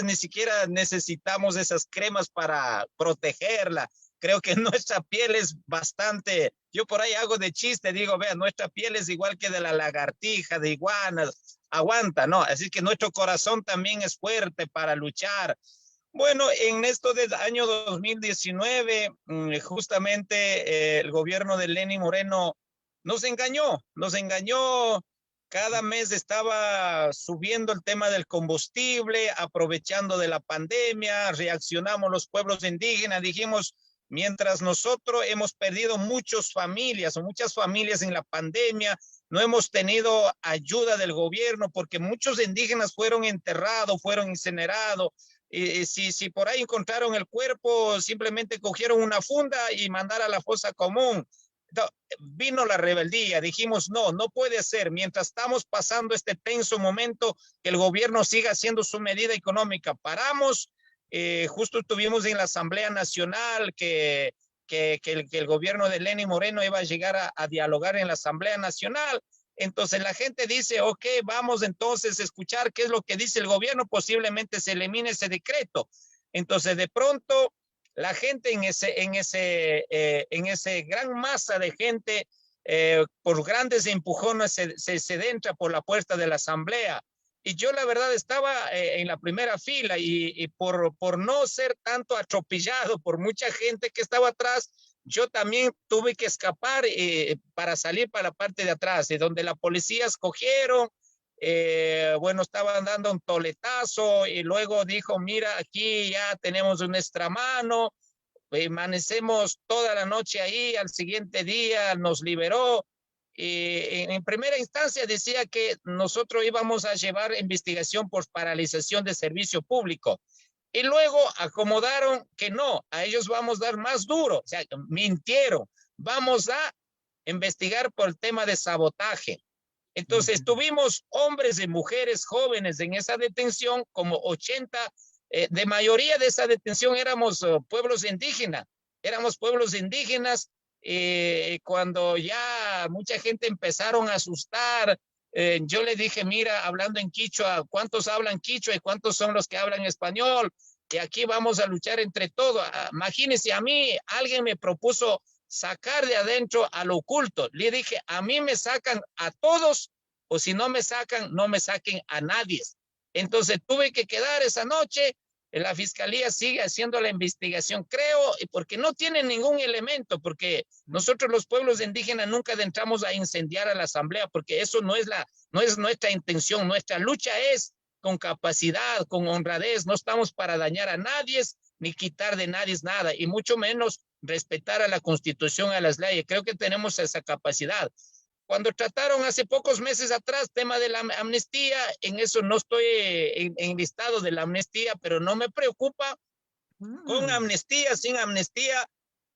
ni siquiera necesitamos esas cremas para protegerla. creo que nuestra piel es bastante, yo por ahí hago de chiste, digo, vea, nuestra piel es igual que de la lagartija, de iguanas, aguanta, ¿no? Así que nuestro corazón también es fuerte para luchar. Bueno, en esto del año 2019, justamente el gobierno de Lenín Moreno nos engañó. Cada mes estaba subiendo el tema del combustible, aprovechando de la pandemia, reaccionamos los pueblos indígenas, dijimos, mientras nosotros hemos perdido muchas familias en la pandemia, no hemos tenido ayuda del gobierno porque muchos indígenas fueron enterrados, fueron incinerados. Si por ahí encontraron el cuerpo, simplemente cogieron una funda y mandaron a la fosa común. Vino la rebeldía, dijimos no puede ser, mientras estamos pasando este tenso momento, que el gobierno siga haciendo su medida económica. Paramos, justo estuvimos en la Asamblea Nacional, que el gobierno de Lenín Moreno iba a llegar a dialogar en la Asamblea Nacional. Entonces la gente dice, ok, vamos entonces a escuchar qué es lo que dice el gobierno, posiblemente se elimine ese decreto. Entonces de pronto la gente en ese gran masa de gente, por grandes empujones se entra por la puerta de la asamblea. Y yo la verdad estaba en la primera fila y por no ser tanto atropellado por mucha gente que estaba atrás, yo también tuve que escapar para salir para la parte de atrás, y donde la policía escogieron, bueno, estaban dando un toletazo y luego dijo, mira, aquí ya tenemos un extramano, amanecemos toda la noche ahí, al siguiente día nos liberó. En primera instancia decía que nosotros íbamos a llevar investigación por paralización de servicio público. Y luego acomodaron que no, a ellos vamos a dar más duro, o sea, mintieron, vamos a investigar por el tema de sabotaje. Entonces tuvimos hombres y mujeres jóvenes en esa detención, como 80, de mayoría de esa detención éramos pueblos indígenas, cuando ya mucha gente empezaron a asustar, yo le dije, mira, hablando en quichua, ¿cuántos hablan quichua y cuántos son los que hablan español? Y aquí vamos a luchar entre todos. Imagínense, a mí alguien me propuso sacar de adentro al oculto. Le dije, a mí me sacan a todos, o si no me sacan, no me saquen a nadie. Entonces tuve que quedar esa noche. La fiscalía sigue haciendo la investigación, creo, porque no tienen ningún elemento, porque nosotros los pueblos indígenas nunca entramos a incendiar a la asamblea, porque eso no es nuestra intención. Nuestra lucha es con capacidad, con honradez, no estamos para dañar a nadie, ni quitar de nadie nada, y mucho menos respetar a la Constitución, a las leyes. Creo que tenemos esa capacidad. Cuando trataron hace pocos meses atrás tema de la amnistía, en eso no estoy en listado de la amnistía, pero no me preocupa. Con amnistía, sin amnistía,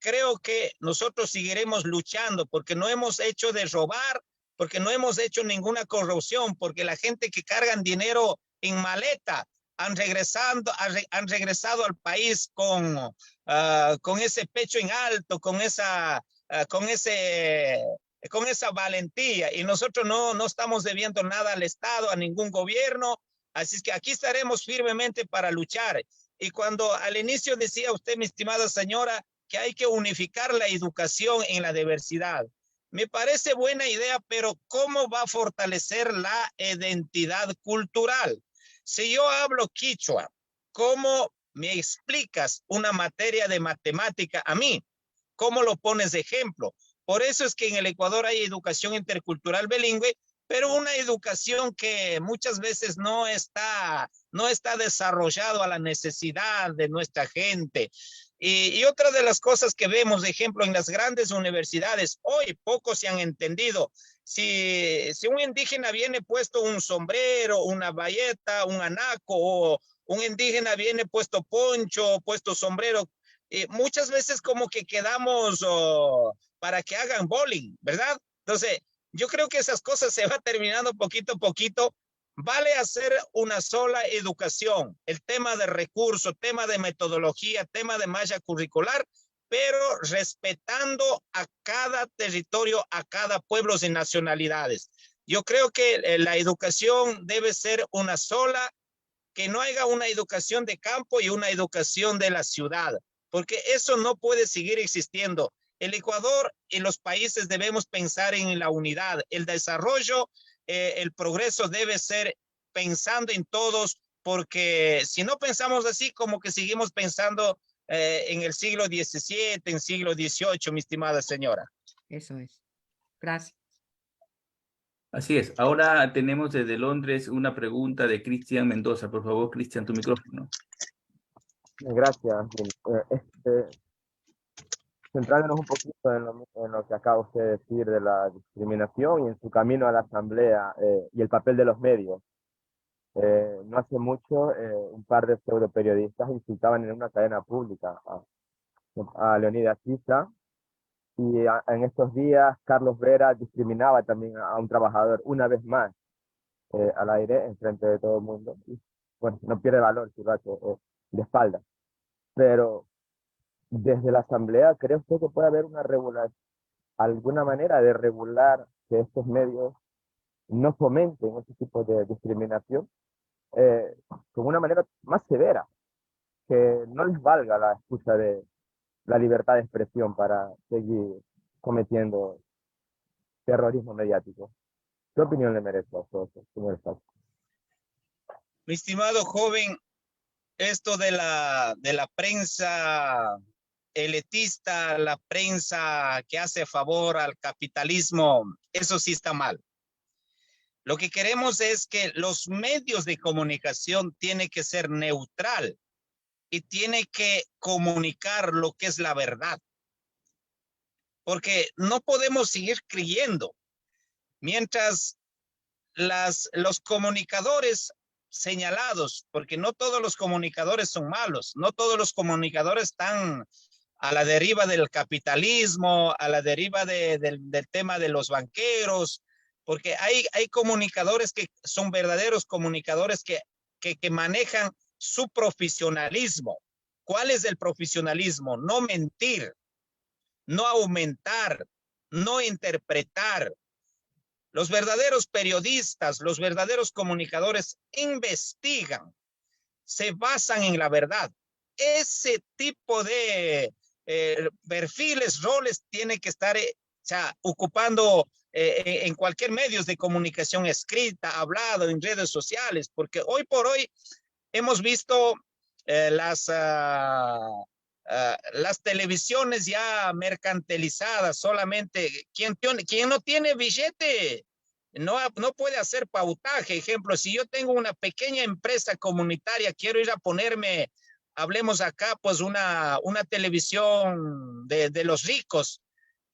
creo que nosotros seguiremos luchando, porque no hemos hecho de robar, porque no hemos hecho ninguna corrupción, porque la gente que cargan dinero en maleta han regresado al país con ese pecho en alto, con esa valentía, y nosotros no estamos debiendo nada al Estado, a ningún gobierno, así es que aquí estaremos firmemente para luchar. Y cuando al inicio decía usted, mi estimada señora, que hay que unificar la educación en la diversidad, me parece buena idea, pero ¿cómo va a fortalecer la identidad cultural? Si yo hablo quichua, ¿cómo me explicas una materia de matemática a mí? ¿Cómo lo pones de ejemplo? Por eso es que en el Ecuador hay educación intercultural bilingüe, pero una educación que muchas veces no está desarrollado a la necesidad de nuestra gente. Y otra de las cosas que vemos, de ejemplo, en las grandes universidades, hoy pocos se han entendido. Si un indígena viene puesto un sombrero, una bayeta, un anaco, o un indígena viene puesto poncho, puesto sombrero, muchas veces como que quedamos para que hagan bowling, ¿verdad? Entonces, yo creo que esas cosas se va terminando poquito a poquito. Vale hacer una sola educación, el tema de recursos, tema de metodología, tema de malla curricular, pero respetando a cada territorio, a cada pueblo y nacionalidades. Yo creo que la educación debe ser una sola, que no haya una educación de campo y una educación de la ciudad. porque eso no puede seguir existiendo. El Ecuador y los países debemos pensar en la unidad, el desarrollo, el progreso debe ser pensando en todos, porque si no pensamos así, como que seguimos pensando en el siglo XVII, en siglo XVIII, mi estimada señora. Eso es. Gracias. Así es. Ahora tenemos desde Londres una pregunta de Cristian Mendoza. Por favor, Cristian, tu micrófono. Gracias, Jim. Centrándonos un poquito en lo que acaba usted de decir de la discriminación y en su camino a la asamblea y el papel de los medios. No hace mucho, un par de pseudo periodistas insultaban en una cadena pública a Leonidas Issa, y en estos días Carlos Vera discriminaba también a un trabajador una vez más al aire en frente de todo el mundo. Y, bueno, no pierde valor su rato de espalda. Pero desde la asamblea, ¿cree usted que puede haber alguna manera de regular que estos medios no fomenten ese tipo de discriminación con una manera más severa, que no les valga la excusa de la libertad de expresión para seguir cometiendo terrorismo mediático? ¿Qué opinión le merece a usted, señor Sachs? Mi estimado joven, esto de la prensa elitista, la prensa que hace favor al capitalismo, eso sí está mal. Lo que queremos es que los medios de comunicación tienen que ser neutral y tiene que comunicar lo que es la verdad. Porque no podemos seguir creyendo mientras los comunicadores señalados, porque no todos los comunicadores son malos, no todos los comunicadores están a la deriva del capitalismo, a la deriva del tema de los banqueros, porque hay comunicadores que son verdaderos comunicadores que manejan su profesionalismo. ¿Cuál es el profesionalismo? No mentir, no aumentar, no interpretar. Los verdaderos periodistas, los verdaderos comunicadores investigan, se basan en la verdad. Ese tipo de perfiles, roles, tiene que estar ocupando en cualquier medio de comunicación escrita, hablado, en redes sociales, porque hoy por hoy hemos visto las televisiones ya mercantilizadas, solamente quien no tiene billete no puede hacer pautaje. Ejemplo, si yo tengo una pequeña empresa comunitaria, quiero ir a ponerme, hablemos acá, pues una televisión de los ricos,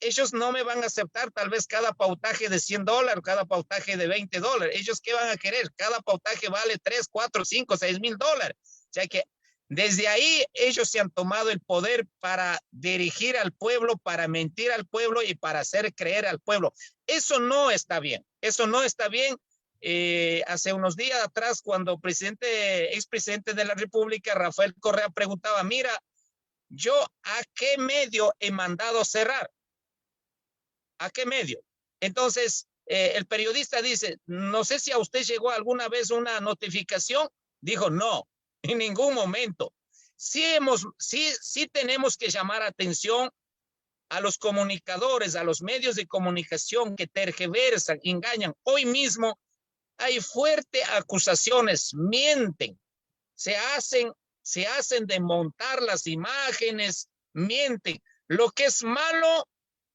ellos no me van a aceptar tal vez cada pautaje de $100, cada pautaje de $20. Ellos, ¿qué van a querer? Cada pautaje vale 3, 4, 5, 6 mil dólares. O sea que desde ahí ellos se han tomado el poder para dirigir al pueblo, para mentir al pueblo y para hacer creer al pueblo. Eso no está bien. Eso no está bien. Hace unos días atrás, cuando expresidente de la República, Rafael Correa, preguntaba, mira, ¿yo a qué medio he mandado cerrar? ¿A qué medio? Entonces, el periodista dice, no sé si a usted llegó alguna vez una notificación. Dijo, no, en ningún momento. Sí tenemos que llamar atención a los comunicadores, a los medios de comunicación que tergiversan, engañan. Hoy mismo hay fuertes acusaciones, mienten, se hacen de montar las imágenes, mienten. Lo que es malo,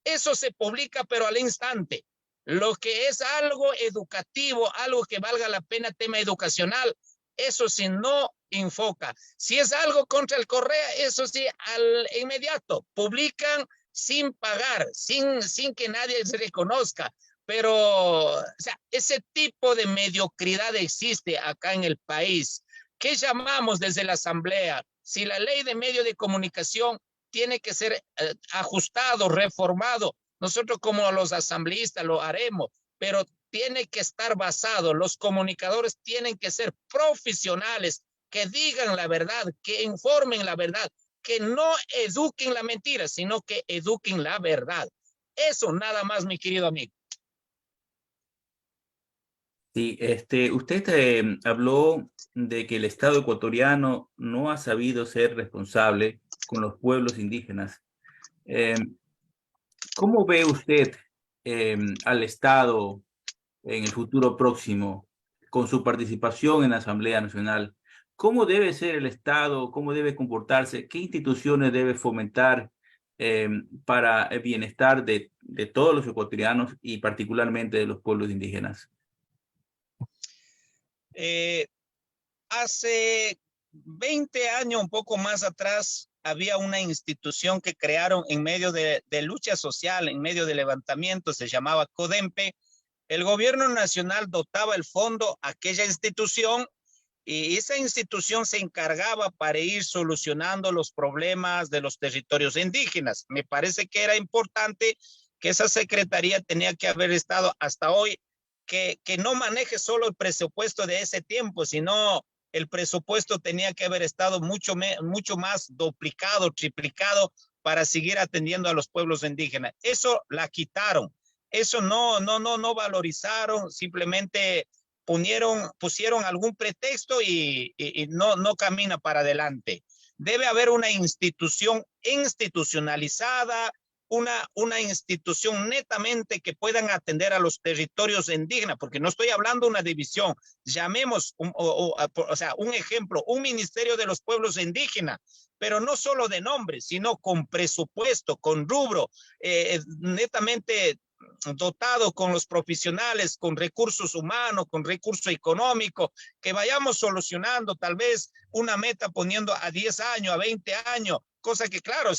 eso se publica, pero al instante. Lo que es algo educativo, algo que valga la pena, tema educacional, eso sí no enfoca. Si es algo contra el Correa, eso sí, al inmediato, publican sin pagar, sin que nadie se reconozca. Pero, o sea, ese tipo de mediocridad existe acá en el país. ¿Qué llamamos desde la Asamblea? Si la ley de medios de comunicación tiene que ser ajustado, reformado, nosotros como los asambleístas lo haremos, pero tiene que estar basado, los comunicadores tienen que ser profesionales, que digan la verdad, que informen la verdad, que no eduquen la mentira, sino que eduquen la verdad. Eso nada más, mi querido amigo. Sí, usted habló de que el Estado ecuatoriano no ha sabido ser responsable con los pueblos indígenas. ¿Cómo ve usted al Estado en el futuro próximo con su participación en la Asamblea Nacional? ¿Cómo debe ser el Estado? ¿Cómo debe comportarse? ¿Qué instituciones debe fomentar para el bienestar de todos los ecuatorianos y particularmente de los pueblos indígenas? Hace 20 años, un poco más atrás, había una institución que crearon en medio de lucha social, en medio de levantamiento, se llamaba CODEMPE. El gobierno nacional dotaba el fondo a aquella institución y esa institución se encargaba para ir solucionando los problemas de los territorios indígenas. Me parece que era importante que esa secretaría tenía que haber estado hasta hoy, que no maneje solo el presupuesto de ese tiempo, sino el presupuesto tenía que haber estado mucho más duplicado, triplicado para seguir atendiendo a los pueblos indígenas. Eso la quitaron. Eso no valorizaron, simplemente pusieron algún pretexto y no camina para adelante. Debe haber una institución institucionalizada, una institución netamente que puedan atender a los territorios indígenas, porque no estoy hablando de una división, llamemos, un ejemplo, un ministerio de los pueblos indígenas, pero no solo de nombre, sino con presupuesto, con rubro, netamente dotado con los profesionales, con recursos humanos, con recursos económicos, que vayamos solucionando tal vez una meta poniendo a 10 años, a 20 años, cosa que claro,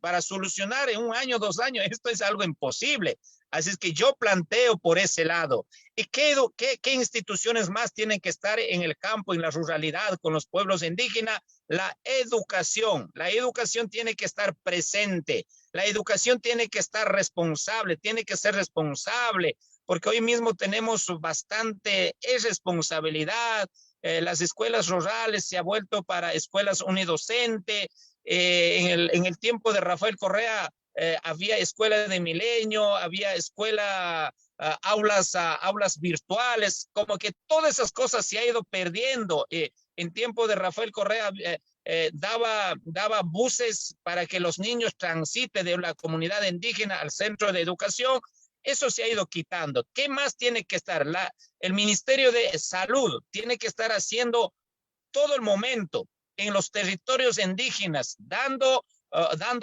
para solucionar en 1 año, 2 años, esto es algo imposible. Así es que yo planteo por ese lado. ¿Y qué instituciones más tienen que estar en el campo, en la ruralidad, con los pueblos indígenas? La educación tiene que estar presente. La educación tiene que estar responsable, tiene que ser responsable, porque hoy mismo tenemos bastante irresponsabilidad. Las escuelas rurales se ha vuelto para escuelas unidocentes. En el tiempo de Rafael Correa había escuela de milenio, había escuela, aulas virtuales, como que todas esas cosas se ha ido perdiendo. En tiempo de Rafael Correa daba buses para que los niños transiten de la comunidad indígena al centro de educación. Eso se ha ido quitando. ¿Qué más tiene que estar? El Ministerio de Salud tiene que estar haciendo todo el momento en los territorios indígenas, dando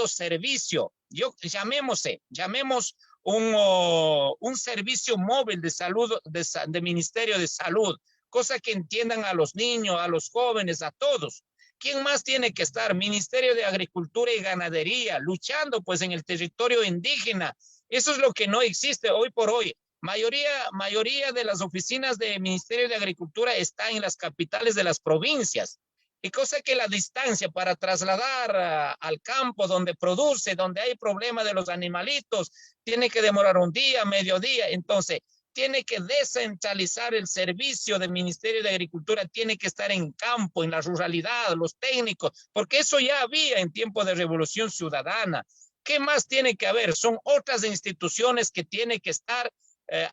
servicio. Llamemos un servicio móvil de salud, de Ministerio de Salud, cosa que entiendan a los niños, a los jóvenes, a todos. ¿Quién más tiene que estar? Ministerio de Agricultura y Ganadería, luchando pues en el territorio indígena. Eso es lo que no existe hoy por hoy. Mayoría de las oficinas del Ministerio de Agricultura está en las capitales de las provincias. Y cosa que la distancia para trasladar al campo donde produce, donde hay problema de los animalitos, tiene que demorar un día, mediodía. Entonces, tiene que descentralizar el servicio del Ministerio de Agricultura, tiene que estar en campo, en la ruralidad, los técnicos, porque eso ya había en tiempo de Revolución Ciudadana. ¿Qué más tiene que haber? Son otras instituciones que tienen que estar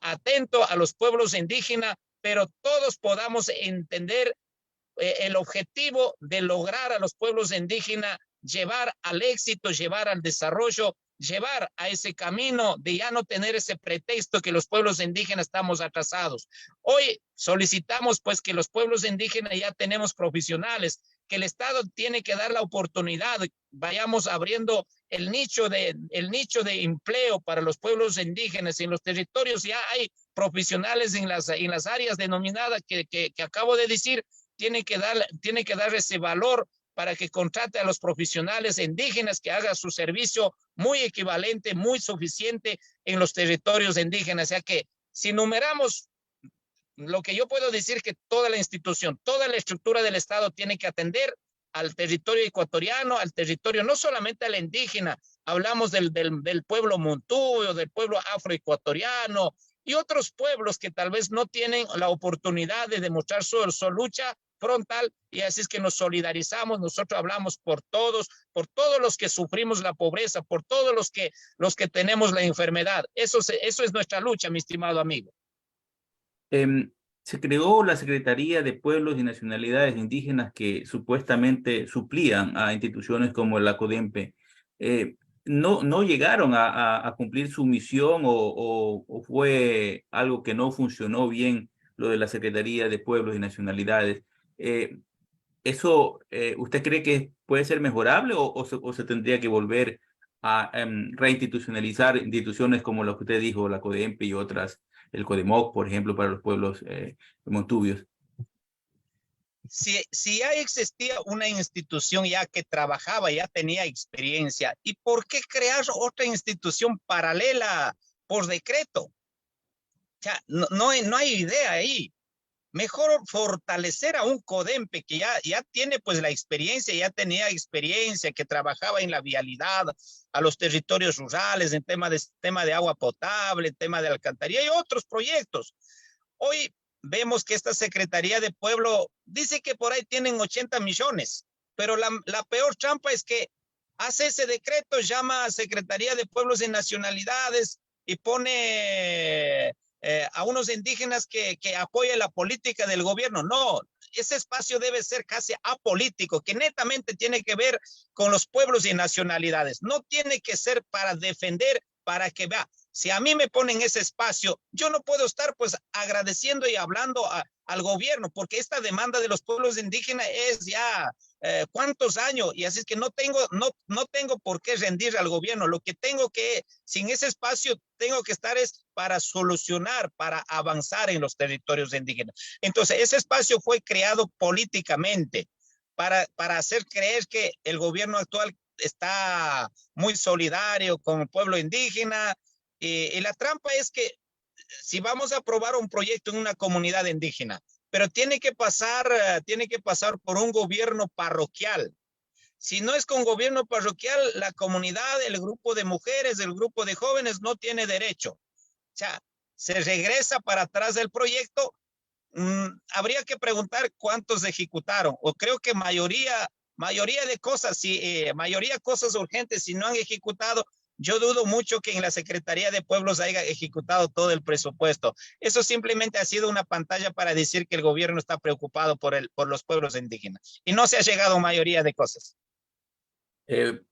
atentos a los pueblos indígenas, pero todos podamos entender el objetivo de lograr a los pueblos indígenas, llevar al éxito, llevar al desarrollo, llevar a ese camino de ya no tener ese pretexto que los pueblos indígenas estamos atrasados. Hoy solicitamos pues que los pueblos indígenas ya tenemos profesionales, que el Estado tiene que dar la oportunidad, vayamos abriendo el nicho de empleo para los pueblos indígenas. En los territorios ya hay profesionales en las áreas denominadas que acabo de decir. Tiene que dar ese valor para que contrate a los profesionales indígenas que hagan su servicio muy equivalente, muy suficiente en los territorios indígenas. O sea que si numeramos, lo que yo puedo decir que toda la institución, toda la estructura del Estado tiene que atender al territorio ecuatoriano, al territorio, no solamente al indígena, hablamos del pueblo montú, del pueblo afroecuatoriano y otros pueblos que tal vez no tienen la oportunidad de demostrar su lucha frontal, y así es que nos solidarizamos, nosotros hablamos por todos los que sufrimos la pobreza, por todos los que tenemos la enfermedad. Eso es nuestra lucha, mi estimado amigo. Se creó la Secretaría de Pueblos y Nacionalidades Indígenas que supuestamente suplían a instituciones como la CODEMPE. No llegaron a cumplir su misión o fue algo que no funcionó bien lo de la Secretaría de Pueblos y Nacionalidades. ¿Eso usted cree que puede ser mejorable o se tendría que volver a reinstitucionalizar instituciones como lo que usted dijo, la CODEMPE y otras, el CODEMOC, por ejemplo, para los pueblos montubios? Si ya existía una institución ya que trabajaba, ya tenía experiencia, ¿y por qué crear otra institución paralela por decreto? O sea, no hay idea ahí. Mejor fortalecer a un CODEMPE que ya tiene pues la experiencia, ya tenía experiencia, que trabajaba en la vialidad, a los territorios rurales, en tema de agua potable, en tema de alcantarilla y otros proyectos. Hoy vemos que esta Secretaría de Pueblo dice que por ahí tienen 80 millones, pero la peor trampa es que hace ese decreto, llama a Secretaría de Pueblos y Nacionalidades y pone a unos indígenas que apoyen la política del gobierno. No, ese espacio debe ser casi apolítico, que netamente tiene que ver con los pueblos y nacionalidades. No tiene que ser para defender, para que vea. Si a mí me ponen ese espacio, yo no puedo estar pues agradeciendo y hablando al gobierno, porque esta demanda de los pueblos indígenas es ya cuántos años, y así es que no tengo por qué rendir al gobierno. Lo que tengo que, sin ese espacio, tengo que estar es para solucionar, para avanzar en los territorios indígenas. Entonces, ese espacio fue creado políticamente para hacer creer que el gobierno actual está muy solidario con el pueblo indígena. Y la trampa es que si vamos a aprobar un proyecto en una comunidad indígena, pero tiene que pasar por un gobierno parroquial. Si no es con gobierno parroquial, la comunidad, el grupo de mujeres, el grupo de jóvenes no tiene derecho. O sea, se regresa para atrás del proyecto. Habría que preguntar cuántos ejecutaron, o creo que mayoría de cosas, mayoría cosas urgentes, si no han ejecutado. Yo dudo mucho que en la Secretaría de Pueblos haya ejecutado todo el presupuesto. Eso simplemente ha sido una pantalla para decir que el gobierno está preocupado por los pueblos indígenas. Y no se ha llegado a mayoría de cosas.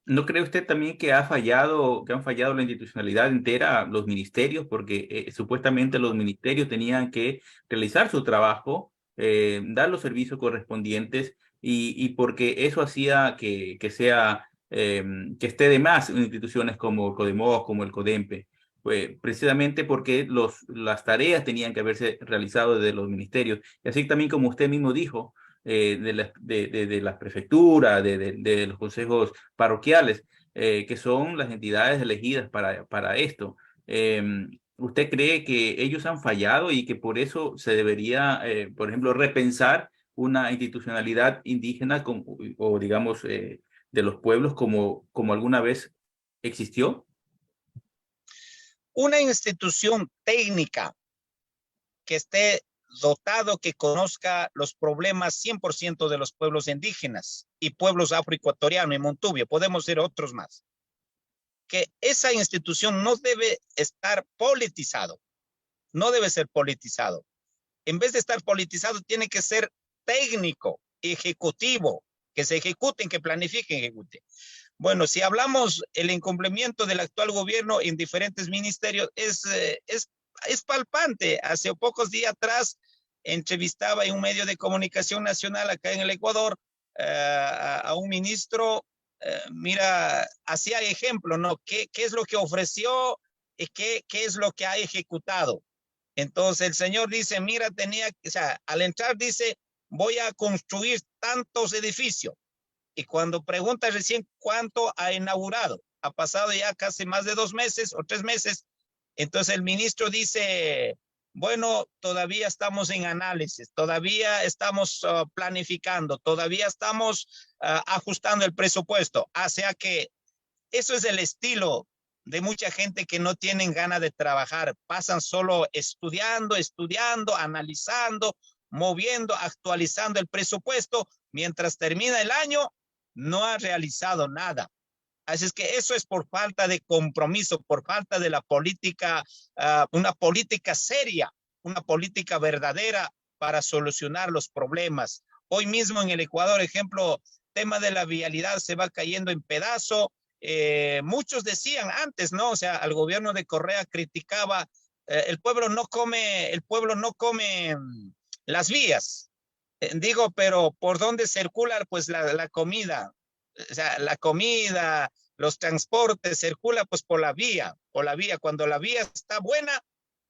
¿No cree usted también que han fallado la institucionalidad entera, los ministerios? Porque supuestamente los ministerios tenían que realizar su trabajo, dar los servicios correspondientes y porque eso hacía que esté de más en instituciones como CODEMOC, como el CODEMPE. Pues precisamente porque las tareas tenían que haberse realizado desde los ministerios. Y así también como usted mismo dijo, de las prefecturas, de los consejos parroquiales, que son las entidades elegidas para esto. ¿Usted cree que ellos han fallado y que por eso se debería, por ejemplo, repensar una institucionalidad indígena o digamos, de los pueblos como alguna vez existió? Una institución técnica que esté dotado, que conozca los problemas 100% de los pueblos indígenas y pueblos afroecuatorianos y Montubio, podemos ser otros más. Que esa institución no debe estar politizado, no debe ser politizado. En vez de estar politizado, tiene que ser técnico, ejecutivo, que se ejecuten, que planifiquen, ejecuten. Bueno, si hablamos el incumplimiento del actual gobierno en diferentes ministerios, es palpante. Hace pocos días atrás entrevistaba en un medio de comunicación nacional acá en el Ecuador a un ministro. Mira, hacía ejemplo, ¿no? ¿Qué es lo que ofreció y qué es lo que ha ejecutado? Entonces el señor dice, mira, o sea, al entrar dice, voy a construir tantos edificios. Y cuando pregunta recién cuánto ha inaugurado, ha pasado ya casi más de 2 meses o 3 meses. Entonces el ministro dice, bueno, todavía estamos en análisis, todavía estamos planificando, todavía estamos ajustando el presupuesto. O sea que eso es el estilo de mucha gente que no tienen ganas de trabajar, pasan solo estudiando, analizando, moviendo, actualizando el presupuesto. Mientras termina el año, no ha realizado nada. Así es que eso es por falta de compromiso, por falta de la política, una política seria, una política verdadera para solucionar los problemas. Hoy mismo en el Ecuador, ejemplo, tema de la vialidad se va cayendo en pedazo. Muchos decían antes, ¿no? O sea, al gobierno de Correa criticaba, el pueblo no come las vías. Digo, pero ¿por dónde circula pues la comida? O sea, la comida, los transportes circula pues por la vía. Cuando la vía está buena,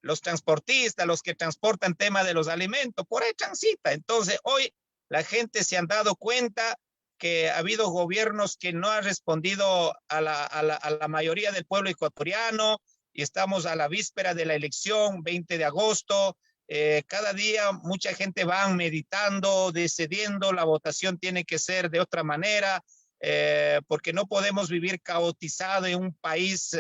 los transportistas, los que transportan tema de los alimentos, por ahí transita. Entonces, hoy la gente se han dado cuenta que ha habido gobiernos que no han respondido a la mayoría del pueblo ecuatoriano, y estamos a la víspera de la elección, 20 de agosto. Cada día mucha gente va meditando, decidiendo, la votación tiene que ser de otra manera, porque no podemos vivir caotizado en un país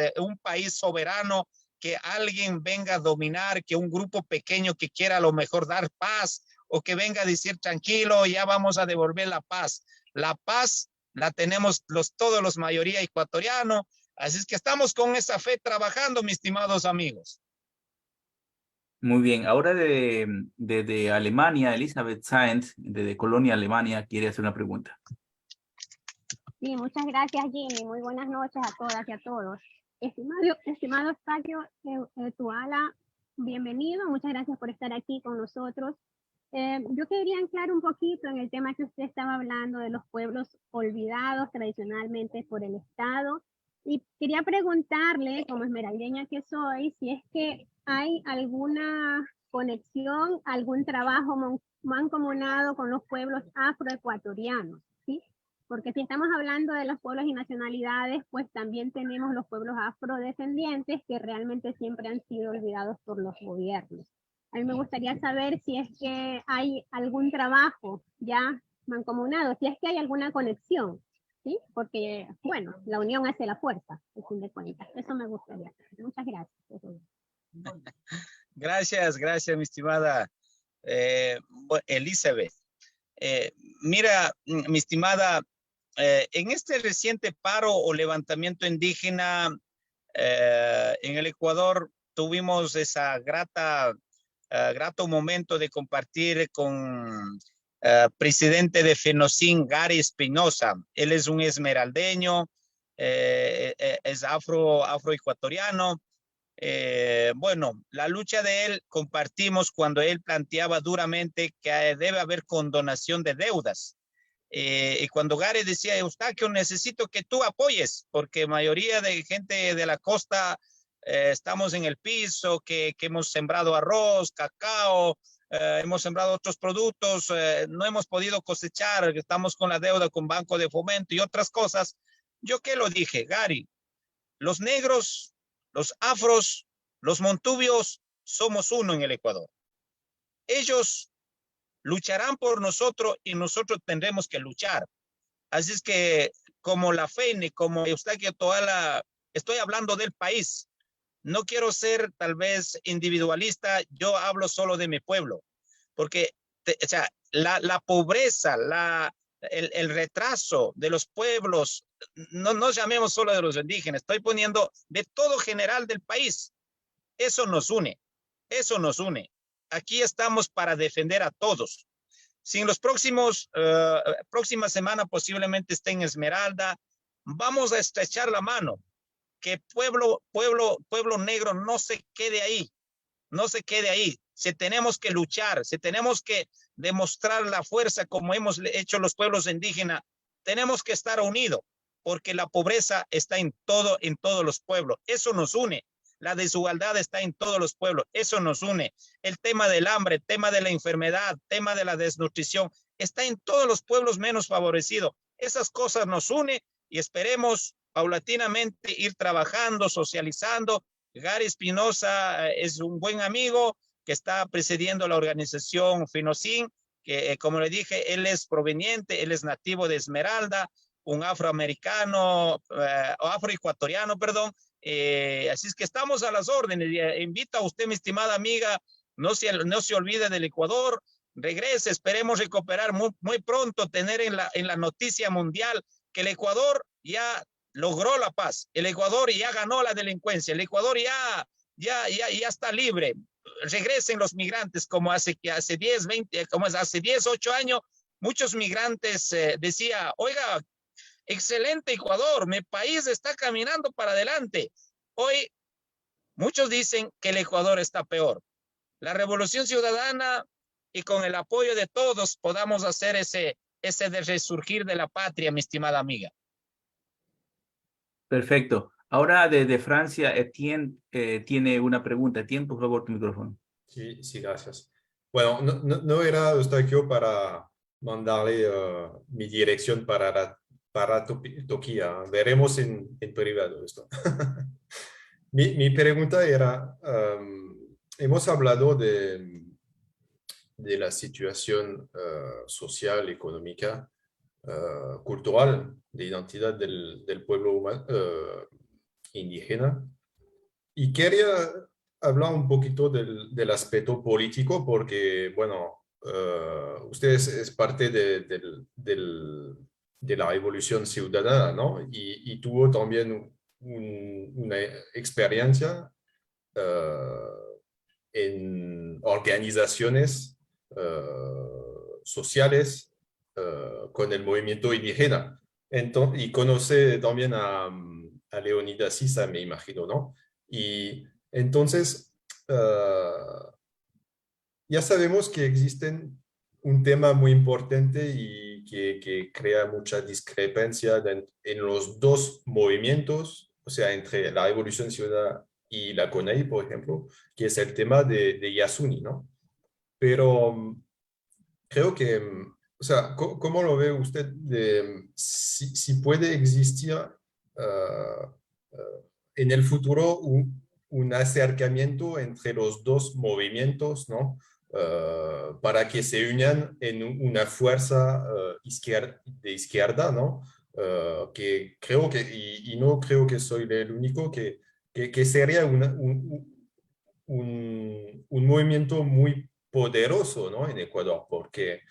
soberano, que alguien venga a dominar, que un grupo pequeño que quiera a lo mejor dar paz, o que venga a decir tranquilo, ya vamos a devolver la paz. La paz la tenemos todos los mayoría ecuatoriano, así es que estamos con esa fe trabajando, mis estimados amigos. Muy bien, ahora de Alemania, Elizabeth Sainz, de Colonia, Alemania, quiere hacer una pregunta. Sí, muchas gracias, Jimmy. Muy buenas noches a todas y a todos. Estimado Eustaquio Tuala, bienvenido. Muchas gracias por estar aquí con nosotros. Yo quería anclar un poquito en el tema que usted estaba hablando de los pueblos olvidados tradicionalmente por el Estado. Y quería preguntarle, como esmeraldeña que soy, si es que hay alguna conexión, algún trabajo mancomunado con los pueblos afroecuatorianos, ¿sí? Porque si estamos hablando de los pueblos y nacionalidades, pues también tenemos los pueblos afrodescendientes que realmente siempre han sido olvidados por los gobiernos. A mí me gustaría saber si es que hay algún trabajo ya mancomunado, si es que hay alguna conexión, ¿sí? Porque, bueno, la unión hace la fuerza, al fin de cuentas. Eso me gustaría. Muchas gracias. Gracias, mi estimada Elizabeth. Mira, mi estimada, en este reciente paro o levantamiento indígena en el Ecuador, tuvimos esa grato momento de compartir con presidente de FENOCIN, Gary Espinosa. Él es un esmeraldeño, es afroecuatoriano. Bueno, la lucha de él compartimos cuando él planteaba duramente que debe haber condonación de deudas. Y cuando Gary decía, Eustaquio, necesito que tú apoyes, porque mayoría de gente de la costa estamos en el piso, que hemos sembrado arroz, cacao, hemos sembrado otros productos, no hemos podido cosechar, estamos con la deuda con Banco de Fomento y otras cosas. ¿Yo qué lo dije, Gary? Los negros, los afros, los montubios, somos uno en el Ecuador. Ellos lucharán por nosotros y nosotros tendremos que luchar. Así es que, como la FENE, como Eustaquio Tuala, estoy hablando del país. No quiero ser tal vez individualista, yo hablo solo de mi pueblo, porque o sea, la pobreza, el retraso de los pueblos, no llamemos solo de los indígenas, estoy poniendo de todo general del país. Eso nos une, eso nos une. Aquí estamos para defender a todos. Si en los próxima semana posiblemente esté en Esmeralda, vamos a estrechar la mano. Que pueblo negro no se quede ahí, no se quede ahí. Si tenemos que luchar, si tenemos que demostrar la fuerza como hemos hecho los pueblos indígenas, tenemos que estar unidos, porque la pobreza está en todos los pueblos. Eso nos une. La desigualdad está en todos los pueblos. Eso nos une. El tema del hambre, el tema de la enfermedad, el tema de la desnutrición, está en todos los pueblos menos favorecidos. Esas cosas nos unen y esperemos paulatinamente ir trabajando, socializando. Gary Espinosa es un buen amigo que está presidiendo la organización FENOCIN, que como le dije, él es proveniente, él es nativo de Esmeralda, un afroamericano, o afroecuatoriano, perdón. Así es que estamos a las órdenes. Invito a usted, mi estimada amiga, no se olvide del Ecuador, regrese, esperemos recuperar muy pronto, tener en la noticia mundial que el Ecuador ya logró la paz, el Ecuador ya ganó la delincuencia, el Ecuador ya ya está libre. Regresen los migrantes como hace 10, 20, como hace 10, 8 años, muchos migrantes decía, oiga, excelente Ecuador, mi país está caminando para adelante. Hoy muchos dicen que el Ecuador está peor. La revolución ciudadana y con el apoyo de todos podamos hacer ese de resurgir de la patria, mi estimada amiga. Perfecto. Ahora desde Francia, Etienne tiene una pregunta. Etienne, por favor, tu micrófono. Sí, sí, gracias. Bueno, no era Eustaquio para mandarle mi dirección para Turquía. Veremos en privado esto. Mi pregunta era, hemos hablado de la situación social, económica, cultural, de identidad del pueblo indígena. Y quería hablar un poquito del aspecto político porque, bueno, usted es parte de la revolución ciudadana, ¿no? Y tuvo también una experiencia en organizaciones sociales con el movimiento indígena. Entonces, y conoce también a Leonidas Sisa, me imagino, ¿no? Y entonces, ya sabemos que existen un tema muy importante y que crea mucha discrepancia en los dos movimientos, o sea, entre la Revolución Ciudadana y la CONAI, por ejemplo, que es el tema de Yasuni, ¿no? Pero creo que, o sea, ¿cómo lo ve usted si puede existir en el futuro un acercamiento entre los dos movimientos, ¿no? Para que se unan en una fuerza de izquierda, ¿no? Que creo que, y no creo que soy el único, que sería un movimiento muy poderoso, ¿no? En Ecuador, porque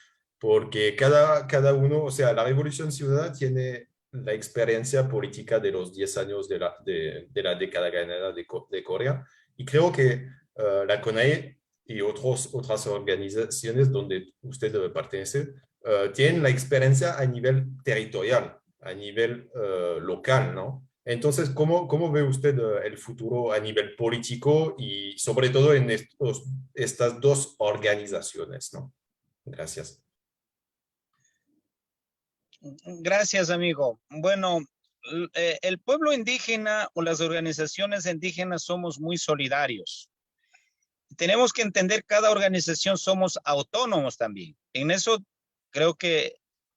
cada uno, o sea, la Revolución Ciudadana tiene la experiencia política de los 10 años de la década ganada de Corea, y creo que la CONAE y otras organizaciones donde usted debe pertenecer, tienen la experiencia a nivel territorial, a nivel local, ¿no? Entonces, ¿cómo ve usted el futuro a nivel político y sobre todo en estas dos organizaciones, ¿no? Gracias. Gracias, amigo. Bueno, el pueblo indígena o las organizaciones indígenas somos muy solidarios. Tenemos que entender cada organización somos autónomos también. En eso creo que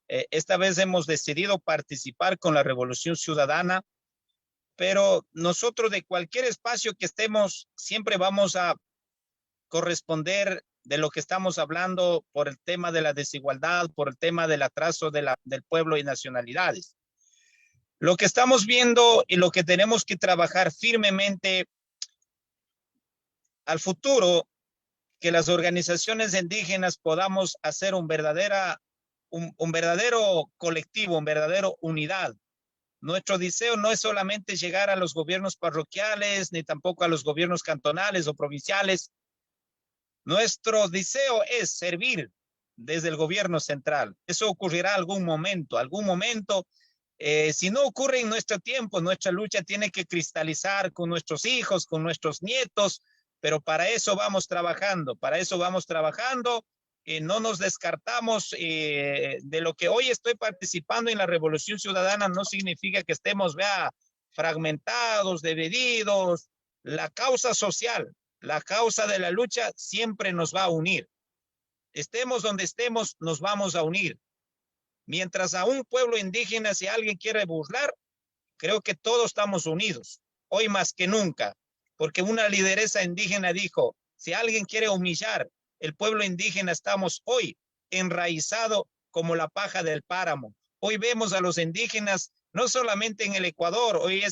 esta vez hemos decidido participar con la Revolución Ciudadana, pero nosotros de cualquier espacio que estemos siempre vamos a corresponder de lo que estamos hablando por el tema de la desigualdad, por el tema del atraso del pueblo y nacionalidades. Lo que estamos viendo y lo que tenemos que trabajar firmemente al futuro, que las organizaciones indígenas podamos hacer un verdadero colectivo, un verdadero unidad. Nuestro deseo no es solamente llegar a los gobiernos parroquiales, ni tampoco a los gobiernos cantonales o provinciales. Nuestro deseo es servir desde el gobierno central. Eso ocurrirá algún momento. Si no ocurre en nuestro tiempo, nuestra lucha tiene que cristalizar con nuestros hijos, con nuestros nietos, pero para eso vamos trabajando, no nos descartamos de lo que hoy estoy participando en la Revolución Ciudadana, no significa que estemos fragmentados, divididos. La causa social, la causa de la lucha siempre nos va a unir. Estemos donde estemos, nos vamos a unir. Mientras a un pueblo indígena, si alguien quiere burlar, creo que todos estamos unidos, hoy más que nunca, porque una lideresa indígena dijo, si alguien quiere humillar el pueblo indígena, estamos hoy enraizados como la paja del páramo. Hoy vemos a los indígenas, no solamente en el Ecuador, hoy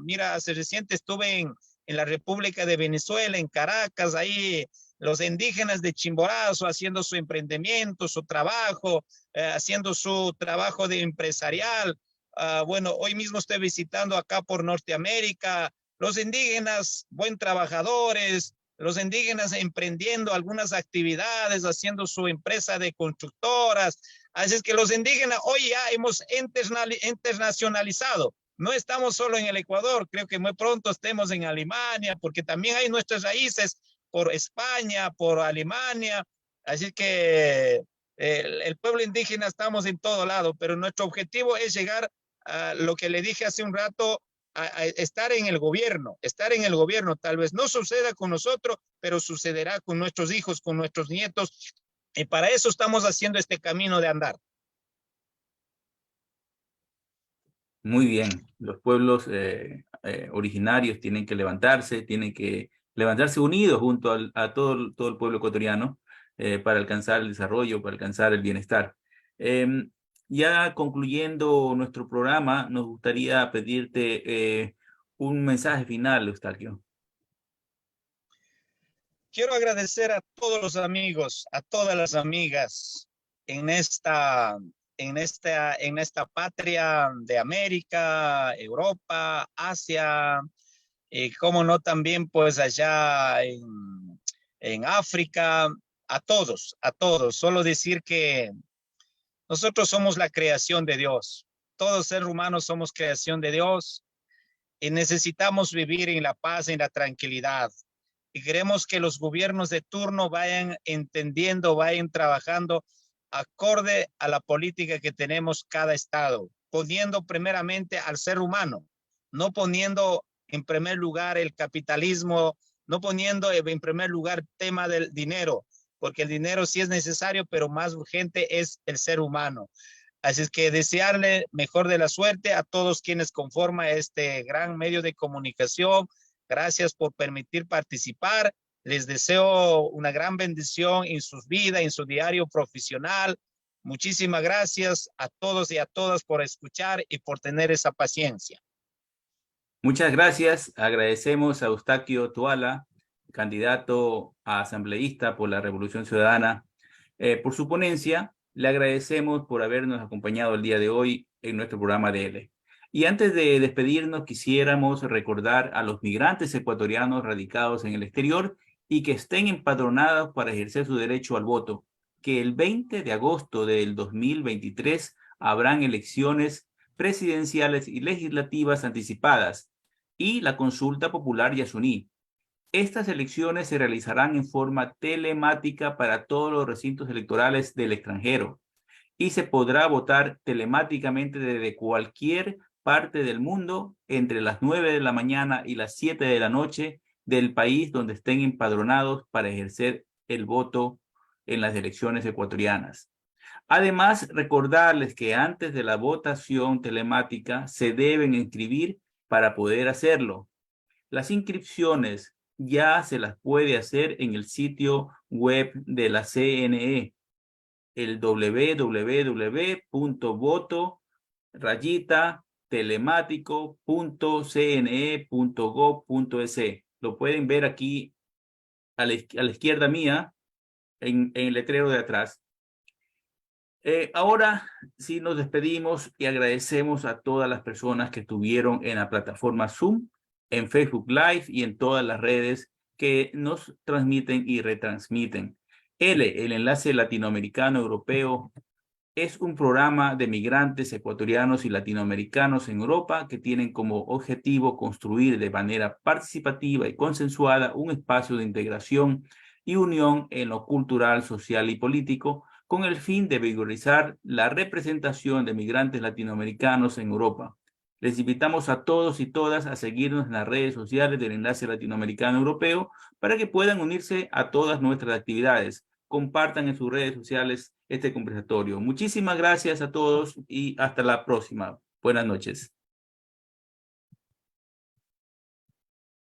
mira, hace reciente estuve en la República de Venezuela, en Caracas, ahí los indígenas de Chimborazo haciendo su emprendimiento, su trabajo, haciendo su trabajo de empresarial. Bueno, hoy mismo estoy visitando acá por Norteamérica los indígenas buen trabajadores, los indígenas emprendiendo algunas actividades, haciendo su empresa de constructoras. Así es que los indígenas hoy ya hemos internacionalizado. No estamos solo en el Ecuador, creo que muy pronto estemos en Alemania, porque también hay nuestras raíces por España, por Alemania. Así que el pueblo indígena estamos en todo lado, pero nuestro objetivo es llegar a lo que le dije hace un rato, a estar en el gobierno, tal vez no suceda con nosotros, pero sucederá con nuestros hijos, con nuestros nietos, y para eso estamos haciendo este camino de andar. Muy bien, los pueblos originarios tienen que levantarse unidos junto a todo el pueblo ecuatoriano para alcanzar el desarrollo, para alcanzar el bienestar. Ya concluyendo nuestro programa, nos gustaría pedirte un mensaje final, Eustaquio. Quiero agradecer a todos los amigos, a todas las amigas en esta patria de América, Europa, Asia, como no también pues allá en África, a todos. Solo decir que nosotros somos la creación de Dios. Todos seres humanos somos creación de Dios y necesitamos vivir en la paz, en la tranquilidad. Y queremos que los gobiernos de turno vayan entendiendo, vayan trabajando acorde a la política que tenemos cada estado, poniendo primeramente al ser humano, no poniendo en primer lugar el capitalismo, no poniendo en primer lugar el tema del dinero, porque el dinero sí es necesario, pero más urgente es el ser humano. Así es que desearle mejor de la suerte a todos quienes conforman este gran medio de comunicación. Gracias por permitir participar. Les deseo una gran bendición en sus vidas, en su diario profesional. Muchísimas gracias a todos y a todas por escuchar y por tener esa paciencia. Muchas gracias. Agradecemos a Eustaquio Tuala, candidato a asambleísta por la Revolución Ciudadana, por su ponencia. Le agradecemos por habernos acompañado el día de hoy en nuestro programa de L. Y antes de despedirnos, quisiéramos recordar a los migrantes ecuatorianos radicados en el exterior y que estén empadronados para ejercer su derecho al voto, que el 20 de agosto del 2023 habrán elecciones presidenciales y legislativas anticipadas y la consulta popular Yasuní. Estas elecciones se realizarán en forma telemática para todos los recintos electorales del extranjero y se podrá votar telemáticamente desde cualquier parte del mundo entre las 9 de la mañana y las 7 de la noche del país donde estén empadronados para ejercer el voto en las elecciones ecuatorianas. Además, recordarles que antes de la votación telemática se deben inscribir para poder hacerlo. Las inscripciones ya se las puede hacer en el sitio web de la CNE, el www.voto-telemático.cne.gov.es. Lo pueden ver aquí a la izquierda mía, en el letrero de atrás. Ahora sí nos despedimos y agradecemos a todas las personas que estuvieron en la plataforma Zoom, en Facebook Live y en todas las redes que nos transmiten y retransmiten. El enlace latinoamericano europeo, es un programa de migrantes ecuatorianos y latinoamericanos en Europa que tienen como objetivo construir de manera participativa y consensuada un espacio de integración y unión en lo cultural, social y político, con el fin de vigorizar la representación de migrantes latinoamericanos en Europa. Les invitamos a todos y todas a seguirnos en las redes sociales del Enlace Latinoamericano Europeo para que puedan unirse a todas nuestras actividades. Compartan en sus redes sociales este conversatorio. Muchísimas gracias a todos y hasta la próxima. Buenas noches.